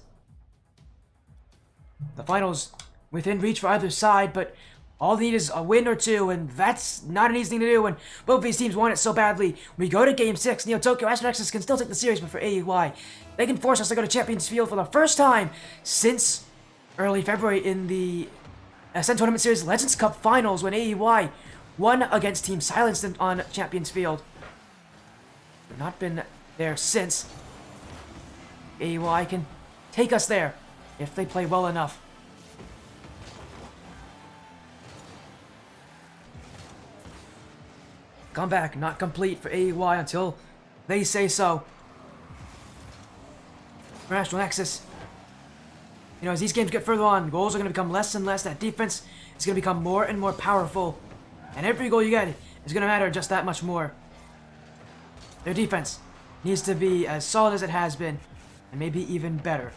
The finals within reach for either side, but all they need is a win or two, and that's not an easy thing to do when both these teams want it so badly. We go to Game 6. Neo Tokyo, Astral Nexus can still take the series, but for AEY, they can force us to go to Champions Field for the first time since early February in the Ascent Tournament Series Legends Cup Finals, when AEY won against Team Silenced on Champions Field. We've not been there since. AEY can take us there if they play well enough. Comeback not complete for AEY until they say so. For Astral Nexus, you know, as these games get further on, goals are going to become less and less. That defense is going to become more and more powerful. And every goal you get is going to matter just that much more. Their defense needs to be as solid as it has been, and maybe even better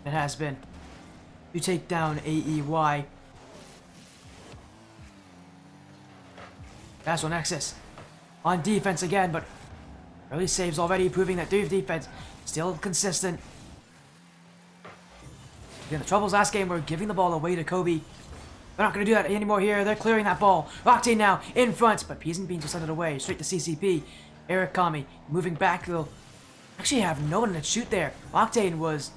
than it has been, to take down AEY. Astral Nexus on defense again, but early saves already, proving that their defense still consistent. Again, the troubles last game were giving the ball away to Kobe. They're not going to do that anymore here. They're clearing that ball. Roctane now in front, but Peas and Beans will send it away straight to CCP. Eric Kami moving back. They'll actually have no one to shoot there. Roctane was,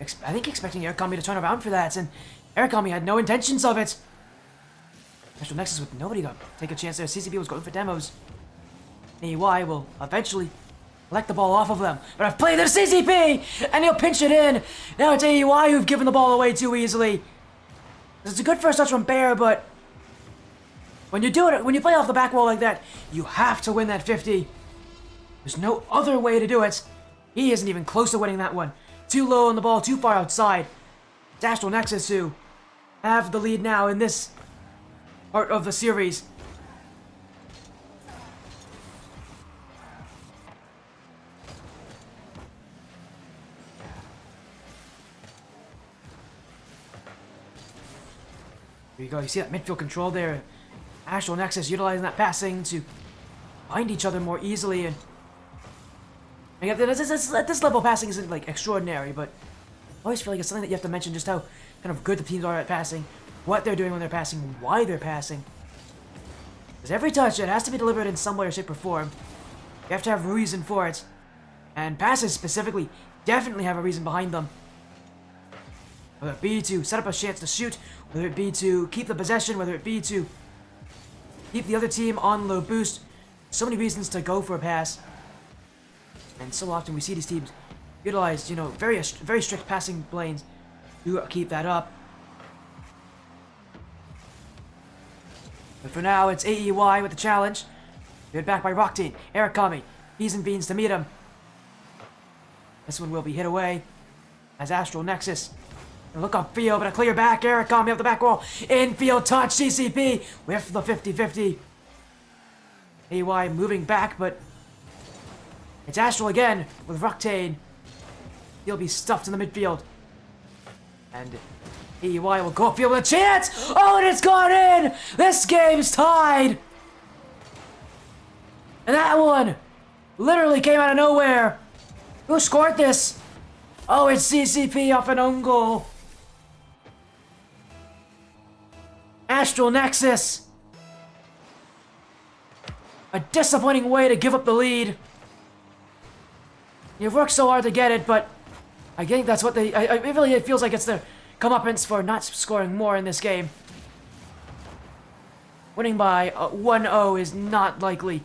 I think, expecting Eric Kami to turn around for that, and Eric Kami had no intentions of it. Astral Nexus with nobody to take a chance there. CCP was going for demos. AEY will eventually collect the ball off of them. But I've played to CCP, and he'll pinch it in. Now it's AEY who've given the ball away too easily. It's a good first touch from Bear, but when you do it, when you play off the back wall like that, you have to win that 50. There's no other way to do it. He isn't even close to winning that one. Too low on the ball, too far outside. It's Astral Nexus who have the lead now in this part of the series. There you go. You see that midfield control there. Astral Nexus utilizing that passing to find each other more easily. And at this level, passing isn't like extraordinary, but I always feel like it's something that you have to mention just how kind of good the teams are at passing, what they're doing when they're passing, why they're passing. Because every touch, it has to be delivered in some way or shape or form. You have to have a reason for it. And passes specifically definitely have a reason behind them. Whether it be to set up a chance to shoot, whether it be to keep the possession, whether it be to keep the other team on low boost. So many reasons to go for a pass. And so often we see these teams utilize, very strict passing lanes to keep that up. But for now, it's AEY with the challenge. Good back by Rocktein. Eric Kami. Peas and beans to meet him. This one will be hit away as Astral Nexus. Look upfield, but a clear back. Eric Kami up the back wall. Infield touch. CCP with the 50-50. AEY moving back, but it's Astral again with Rocktein. He'll be stuffed in the midfield. And AEY will go upfield with a chance. Oh, and it's gone in. This game's tied. And that one literally came out of nowhere. Who scored this? Oh, it's CCP off an own goal. Astral Nexus. A disappointing way to give up the lead. You've worked so hard to get it, but I think that's what it really feels like it's their comeuppance for not scoring more in this game. Winning by 1-0 is not likely.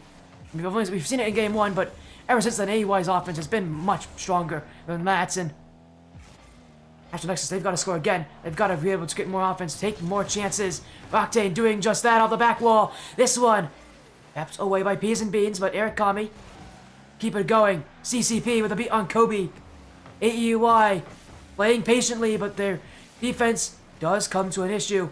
We've seen it in game 1, but ever since then, AEY's offense has been much stronger than that. And Astral Nexus, they've got to score again. They've got to be able to get more offense, take more chances. Rocktein doing just that off the back wall. This one, tapped away by Peas and Beans, but Eric Kami, keep it going. CCP with a beat on Kobe. AEY playing patiently, but their defense does come to an issue.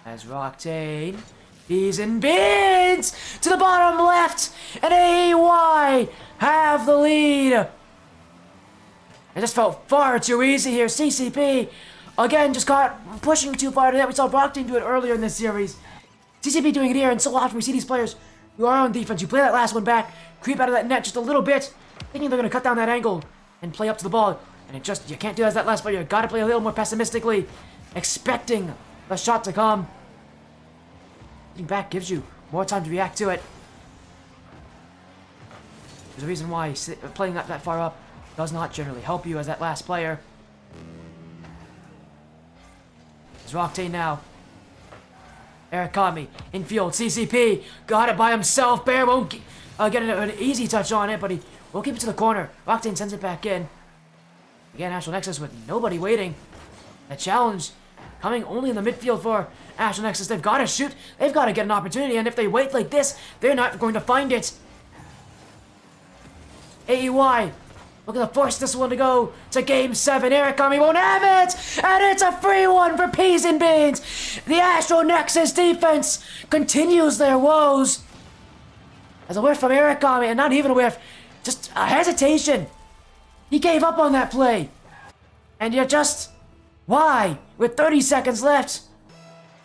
As Rocktein, Peas and Beans to the bottom left, and AEY have the lead. It just felt far too easy here. CCP, again, just caught pushing too far to that. We saw Rocktein do it earlier in this series. CCP doing it here, and so often we see these players who are on defense, you play that last one back, creep out of that net just a little bit, thinking they're going to cut down that angle and play up to the ball. And you can't do that as that last player. You got to play a little more pessimistically, expecting the shot to come. Getting back gives you more time to react to it. There's a reason why playing that far up does not generally help you as that last player. It's Rocktein now. Eric Kami, infield, CCP, got it by himself. Bear won't get an easy touch on it, but he will keep it to the corner. Rocktein sends it back in. Again, Astral Nexus with nobody waiting. The challenge coming only in the midfield for Astral Nexus. They've got to shoot. They've got to get an opportunity, and if they wait like this, they're not going to find it. AEY looking to force this one to go to Game 7. Eric Kami won't have it! And it's a free one for Peas and Beans! The Astral Nexus defense continues their woes. As a whiff from Eric Kami, and not even a whiff, just a hesitation. He gave up on that play. And yet just... why? With 30 seconds left,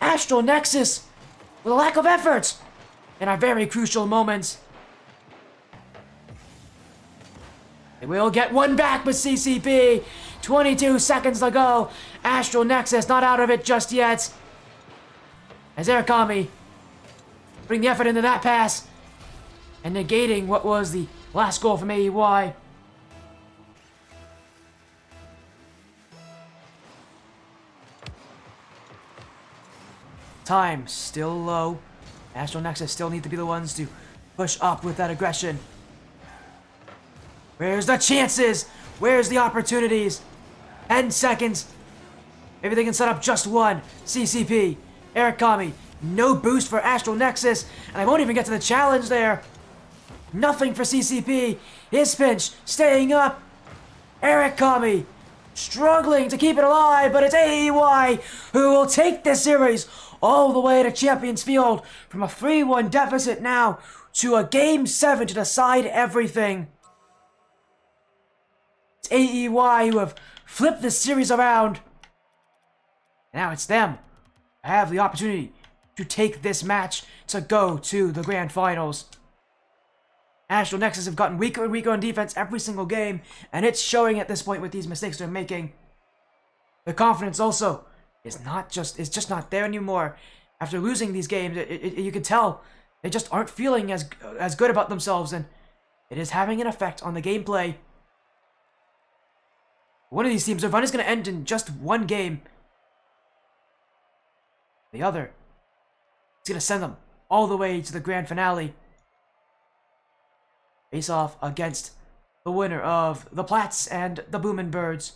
Astral Nexus with a lack of effort in a very crucial moment. They will get one back with CCP. 22 seconds to go. Astral Nexus not out of it just yet. As Eric Kami putting the effort into that pass and negating what was the last goal from AEY. Time still low. Astral Nexus still need to be the ones to push up with that aggression. Where's the chances? Where's the opportunities? 10 seconds. Maybe they can set up just one. CCP. Eric Kami. No boost for Astral Nexus. And I won't even get to the challenge there. Nothing for CCP. His pinch staying up. Eric Kami struggling to keep it alive, but it's AEY who will take this series all the way to Champions Field from a 3-1 deficit now to a Game 7 to decide everything. AEY who have flipped this series around. Now it's them have the opportunity to take this match to go to the grand finals. Astral Nexus have gotten weaker and weaker on defense every single game, and it's showing at this point with these mistakes they're making. The confidence also is just not there anymore. After losing these games, you can tell they just aren't feeling as good about themselves, and it is having an effect on the gameplay. One of these teams, their run is going to end in just one game. The other is going to send them all the way to the grand finale. Face off against the winner of the Platts and the Boomin' Birds.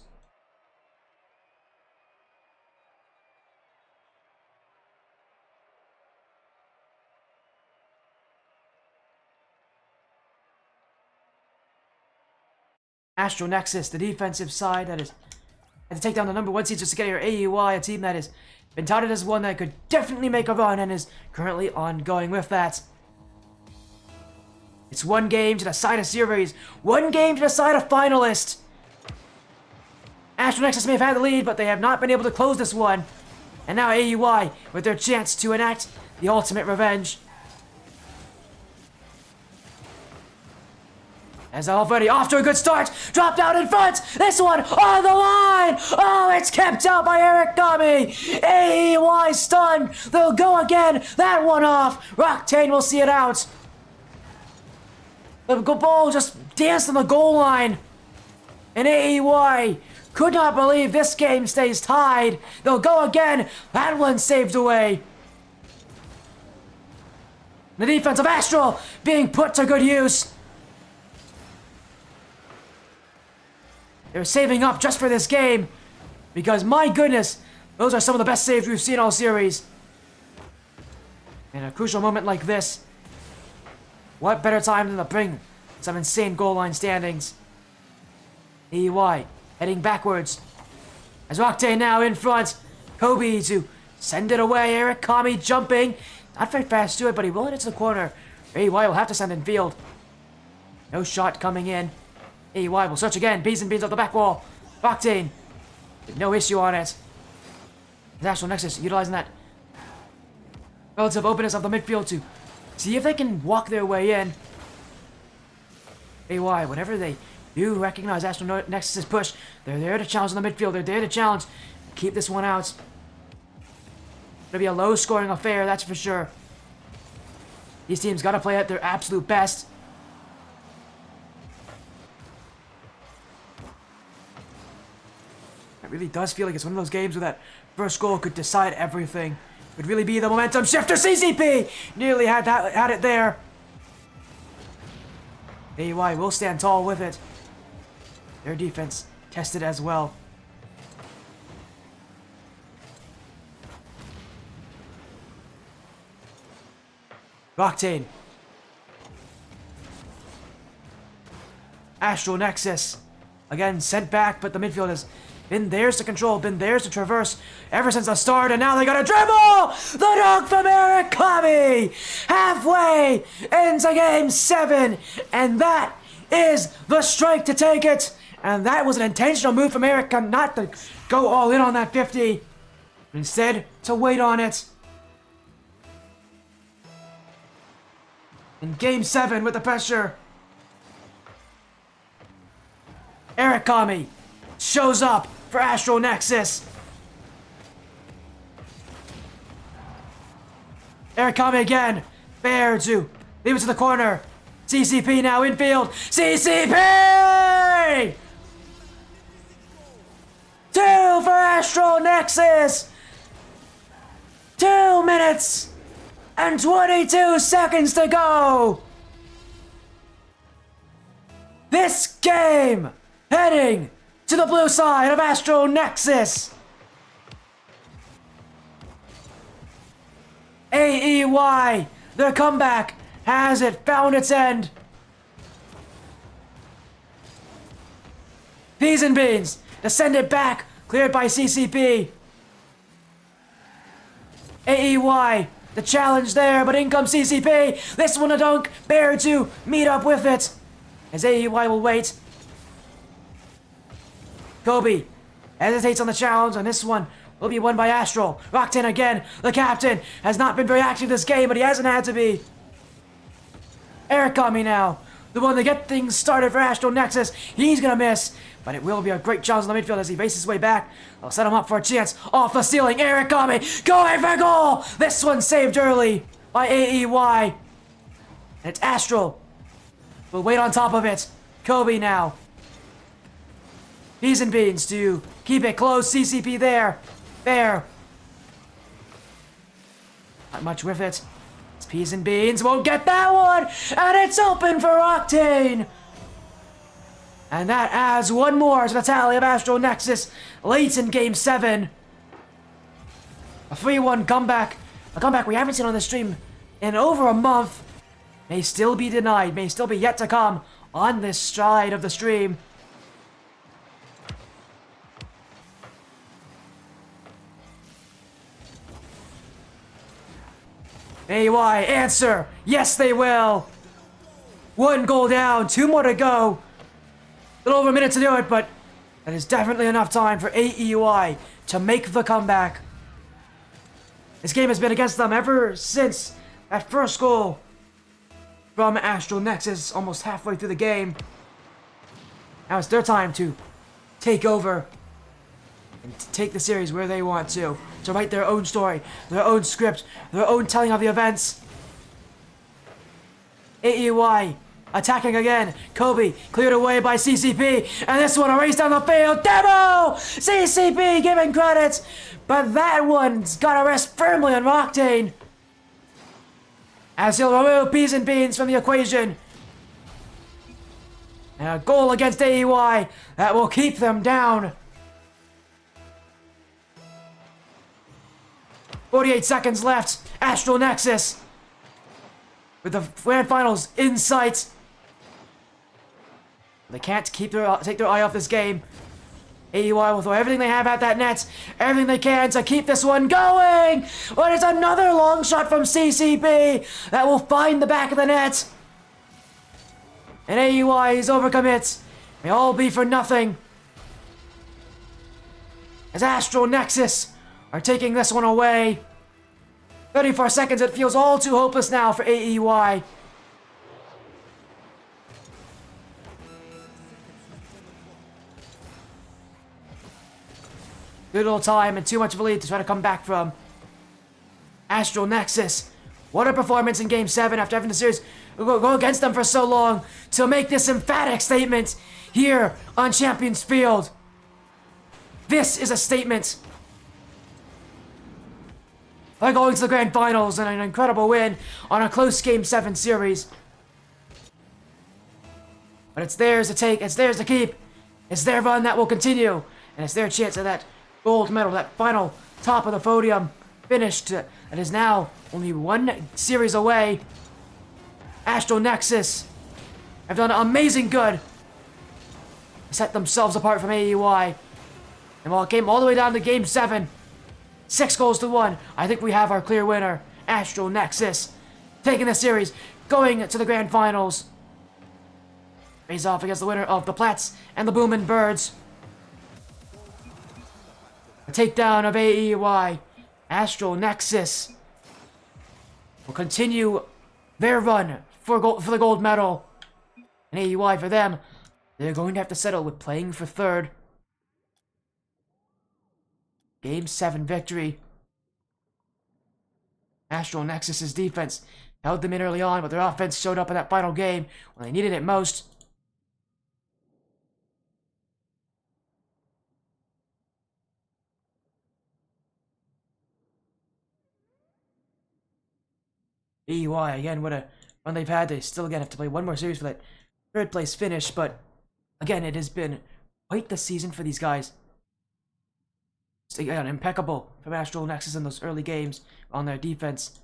Astral Nexus, the defensive side that is had to take down the number 1 seed just to get here. AEY, a team that has been touted as one that could definitely make a run and is currently ongoing with that. It's one game to decide a series, one game to decide a finalist. Astral Nexus may have had the lead, but they have not been able to close this one. And now AEY with their chance to enact the ultimate revenge. As already off to a good start, dropped out in front, this one on the line! Oh, it's kept out by Eric Gami! AEY stunned, they'll go again, that one off, Roctane will see it out. The ball just danced on the goal line, and AEY could not believe this game stays tied. They'll go again, that one saved away. The defense of Astral being put to good use. They're saving up just for this game, because my goodness, those are some of the best saves we've seen all series. In a crucial moment like this, what better time than to bring some insane goal line standings? AEY heading backwards, as Roctane now in front. Kobe to send it away. Eric Kami jumping, not very fast to it, but he will hit it to the corner. AEY will have to send in field. No shot coming in. AEY will search again. Bees and beans off the back wall. Roctane, no issue on it. Astral Nexus utilizing that relative openness of the midfield to see if they can walk their way in. AEY, whenever they do recognize Astral Nexus's push, they're there to challenge in the midfield. They're there to challenge. Keep this one out. It'll be a low-scoring affair, that's for sure. These teams got to play at their absolute best. It really does feel like it's one of those games where that first goal could decide everything. Could really be the momentum shifter. CCP nearly had it there. AEY will stand tall with it. Their defense tested as well. Roctane. Astral Nexus. Again, sent back, but the midfield has been theirs to control, been theirs to traverse ever since the start, and now they got a dribble! The dunk from Eric Kami! Halfway into Game 7, and that is the strike to take it. And that was an intentional move from Eric Kami, not to go all in on that 50, but instead to wait on it. In Game 7 with the pressure, Eric Kami shows up for Astral Nexus. Eric Kami again. Fair to leave it to the corner. CCP now infield. CCP! 2 for Astral Nexus. 2 minutes and 22 seconds to go. This game heading to the blue side of Astral Nexus. AEY, their comeback, has it found its end? Peas and beans, to send it back, cleared by CCP. AEY, the challenge there, but in comes CCP. This one a dunk, Bear to meet up with it. As AEY will wait. Kobe hesitates on the challenge, and this one will be won by Astral. Octane again, the captain, has not been very active this game, but he hasn't had to be. Eric Kami now, the one to get things started for Astral Nexus. He's gonna miss, but it will be a great challenge in the midfield as he races his way back. I'll set him up for a chance. Off the ceiling, Eric Kami going for goal! This one saved early by AEY. And it's Astral. We'll wait on top of it. Kobe now. Peas and beans to keep it close. CCP there. There. Not much with it. It's peas and beans. Won't get that one. And it's open for Octane. And that adds one more to the tally of Astral Nexus late in Game 7. A 3-1 comeback. A comeback we haven't seen on the stream in over a month. May still be denied. May still be yet to come on this side of the stream. AEY, answer! Yes, they will! 1 goal down, 2 more to go. A little over a minute to do it, but that is definitely enough time for AEY to make the comeback. This game has been against them ever since that first goal from Astral Nexus, almost halfway through the game. Now it's their time to take over and to take the series where they want to write their own story, their own script, their own telling of the events. AEY attacking again. Kobe cleared away by CCP, and this one a race down the field. Demo! CCP giving credit, but that one's got to rest firmly on Octane, as he'll remove peas and beans from the equation. And a goal against AEY that will keep them down. 48 seconds left. Astral Nexus with the grand finals in sight. They can't take their eye off this game. AEY will throw everything they have at that net, everything they can to keep this one going. But it's another long shot from CCP that will find the back of the net. And AEY's overcommit may all be for nothing, as Astral Nexus are taking this one away. 34 seconds, it feels all too hopeless now for AEY. Good little time and too much of a lead to try to come back from. Astral Nexus, what a performance in Game 7 after having the series go against them for so long to make this emphatic statement here on Champions Field. This is a statement. They're going to the grand finals and an incredible win on a close Game 7 series. But it's theirs to take, it's theirs to keep. It's their run that will continue, and it's their chance at that gold medal, that final top of the podium finished. It is now only 1 series away. Astral Nexus have done amazing good to set themselves apart from AEY. And while it came all the way down to Game 7, 6 goals to 1, I think we have our clear winner. Astral Nexus taking the series, going to the grand finals. Face off against the winner of the Plats and the Boomin' Birds. A takedown of AEY. Astral Nexus will continue their run for the gold medal. And AEY, for them, they're going to have to settle with playing for 3rd. Game 7 victory. Astral Nexus's defense held them in early on, but their offense showed up in that final game when they needed it most. AEY, again, what a run they've had. They still, again, have to play 1 more series for that 3rd place finish, but again, it has been quite the season for these guys. Again, impeccable from Astral Nexus in those early games on their defense.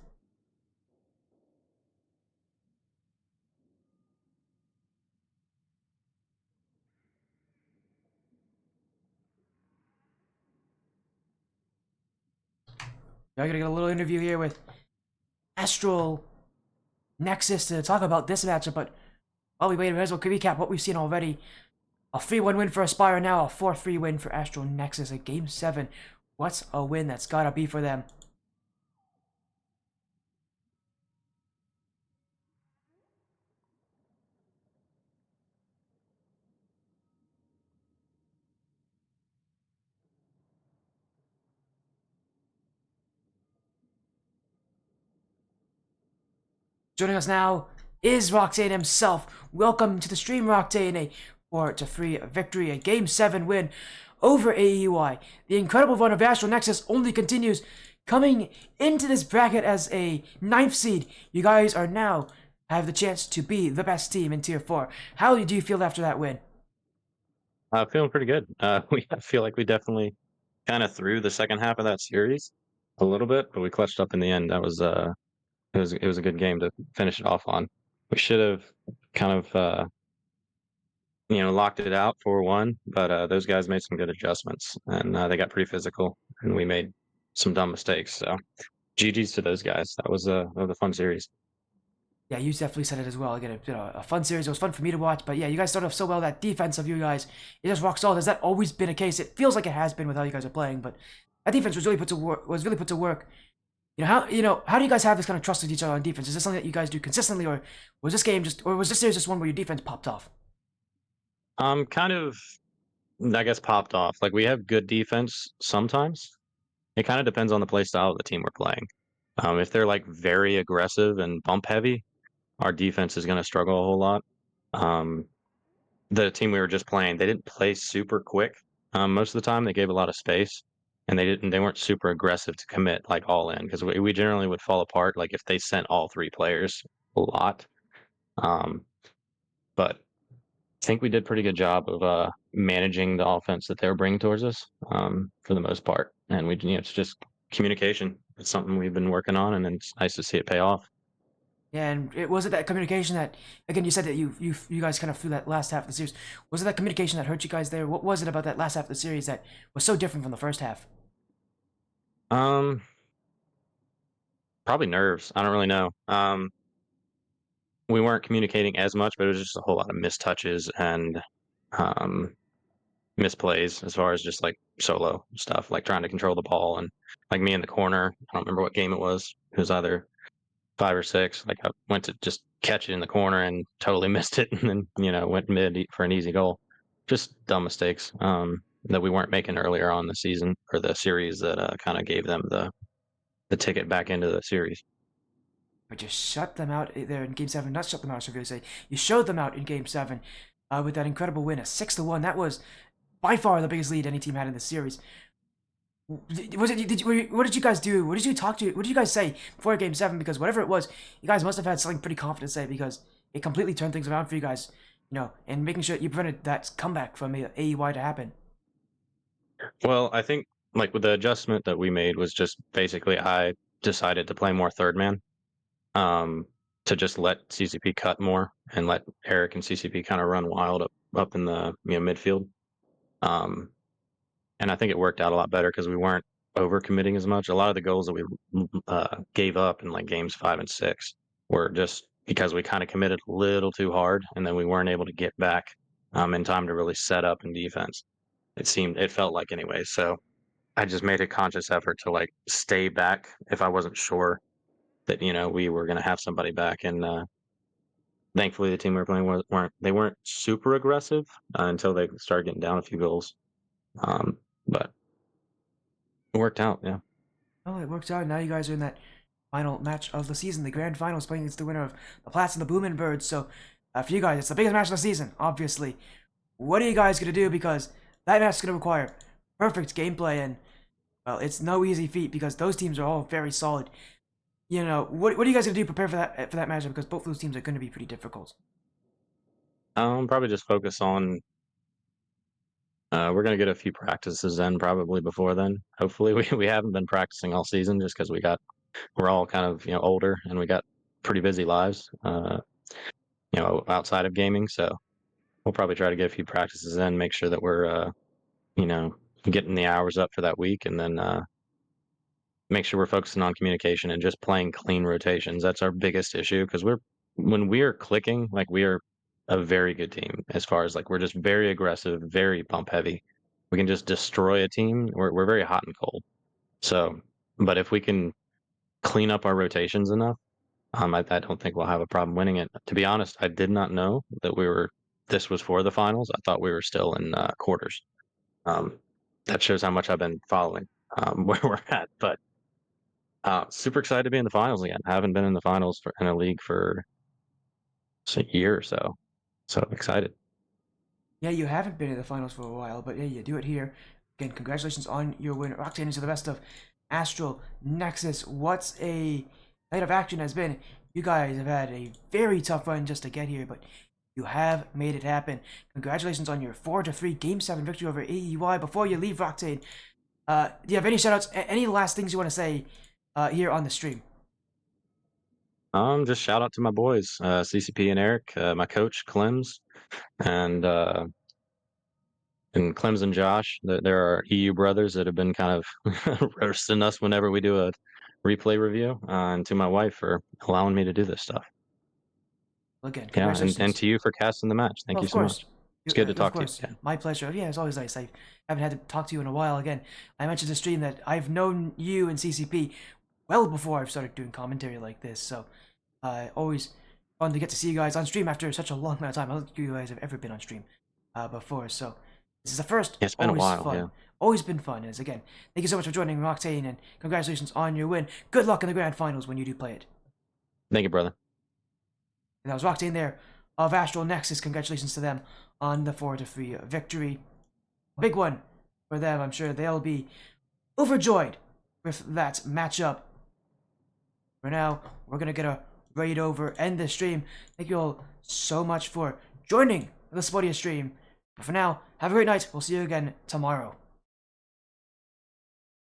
I'm gonna get a little interview here with Astral Nexus to talk about this matchup, but while we wait, we might as well recap what we've seen already. A 3-1 win for Aspire, now a 4-3 win for Astral Nexus, a Game 7 What's a win that's gotta be for them? Joining us now is Roxane himself. Welcome to the stream, Roxane. A 4-3 victory, a Game 7 win over AEY. The incredible run of Astral Nexus only continues, coming into this bracket as a 9th seed. You guys are now have the chance to be the best team in Tier 4. How do you feel after that win? Feeling pretty good. I feel like we definitely kind of threw the second half of that series a little bit, but we clutched up in the end. That was it was a good game to finish it off on. We should have kind of locked it out 4-1, but those guys made some good adjustments and they got pretty physical, and we made some dumb mistakes. So GG's to those guys. That was a fun series. Yeah, you definitely said it as well. Again, a fun series. It was fun for me to watch. But yeah, you guys started off so well. That defense of you guys, it just rock solid. Has that always been a case? It feels like it has been with how you guys are playing. But that defense was really put to work. Was really put to work. How do you guys have this kind of trust with each other on defense? Is this something that you guys do consistently, or was this game just, or was this series just one where your defense popped off? Kind of, I guess, popped off. Like we have good defense sometimes. It kind of depends on the play style of the team we're playing. If they're like very aggressive and bump heavy, our defense is going to struggle a whole lot. Um, the team we were just playing, they didn't play super quick. Most of the time, they gave a lot of space, and they weren't super aggressive to commit like all in, because we generally would fall apart like if they sent all three players a lot. Um, but I think we did a pretty good job of managing the offense that they were bringing towards us, for the most part. And it's just communication. It's something we've been working on, and it's nice to see it pay off. Yeah, and was it that communication that, again, you said that you guys kind of threw that last half of the series? Was it that communication that hurt you guys there? What was it about that last half of the series that was so different from the first half? Um, Probably nerves. I don't really know. We weren't communicating as much, but it was just a whole lot of missed touches and um, misplays as far as just like solo stuff, like trying to control the ball, and like me in the corner. I don't remember what game it was. It was either 5 or 6. Like I went to just catch it in the corner and totally missed it, and then went mid for an easy goal. Just dumb mistakes that we weren't making earlier on the season or the series that kind of gave them the ticket back into the series. But you shut them out there in Game 7. Not shut them out, I should really say. You showed them out in Game 7 with that incredible win, a 6-1. That was by far the biggest lead any team had in this series. Was it? What did you guys do? What did you talk to? What did you guys say before Game 7? Because whatever it was, you guys must have had something pretty confident to say, because it completely turned things around for you guys. And making sure you prevented that comeback from AEY to happen. Well, I think like with the adjustment that we made was just basically I decided to play more third man, um, to just let CCP cut more and let Eric and CCP kind of run wild up in the midfield. Um, and I think it worked out a lot better because we weren't overcommitting as much. A lot of the goals that we gave up in like games 5 and 6 were just because we kind of committed a little too hard, and then we weren't able to get back in time to really set up in defense. It felt like anyway. So I just made a conscious effort to like stay back if I wasn't sure that we were going to have somebody back, and thankfully the team we were playing weren't super aggressive until they started getting down a few goals. But it worked out, yeah. Oh, it worked out. Now you guys are in that final match of the season, the grand finals, playing against the winner of the Plats and the Boomin' Birds. So, for you guys, it's the biggest match of the season, obviously. What are you guys going to do? Because that match is going to require perfect gameplay, and, well, it's no easy feat because those teams are all very solid. What are you guys going to do to prepare for that matchup? Because both those teams are going to be pretty difficult. Probably just focus on. We're gonna get a few practices in probably before then. Hopefully, we haven't been practicing all season just because we're all kind of older, and we got pretty busy lives, outside of gaming. So we'll probably try to get a few practices in, make sure that we're you know getting the hours up for that week, and then make sure we're focusing on communication and just playing clean rotations. That's our biggest issue because when we're clicking, like we are a very good team as far as like we're just very aggressive, very pump heavy. we can just destroy a team. We're very hot and cold. So, but if we can clean up our rotations enough, I don't think we'll have a problem winning it. To be honest, I did not know that this was for the finals. I thought we were still in quarters. Um, that shows how much I've been following where we're at. But super excited to be in the finals again. I haven't been in the finals in a league for a year or so. So excited. Yeah, you haven't been in the finals for a while, but yeah, you do it here. Again, congratulations on your win. Octane into the best of Astral Nexus. What's a night of action has been? You guys have had a very tough run just to get here, but you have made it happen. Congratulations on your 4-3 Game 7 victory over AEY. Before you leave, Octane, do you have any shoutouts, any last things you want to say here on the stream? Just shout out to my boys, CCP and Eric, my coach Clems, and uh, and Clems and Josh. There are EU brothers that have been kind of roasting us whenever we do a replay review, and to my wife for allowing me to do this stuff. Well, again, Yeah, and congratulations. to you for casting the match. Thank Well, you of so course. much. It's good to Of talk to you course. again. My pleasure. Yeah, it's always nice. I haven't had to talk to you in a while. Again, I mentioned the stream that I've known you and CCP well before I've started doing commentary like this. So, always fun to get to see you guys on stream after such a long amount of time. I don't think you guys have ever been on stream before. So, this is the first. Yeah, it's been a Always while. fun. Yeah, Always been fun. As again, thank you so much for joining Octane and congratulations on your win. Good luck in the grand finals when you do play it. thank you, brother. And that was Octane there of Astral Nexus. Congratulations to them on the 4-3 victory. A big one for them. I'm sure they'll be overjoyed with that matchup. For now, we're going to get a raid over, end the stream. Thank you all so much for joining the Spodia stream. But for now, have a great night. We'll see you again tomorrow.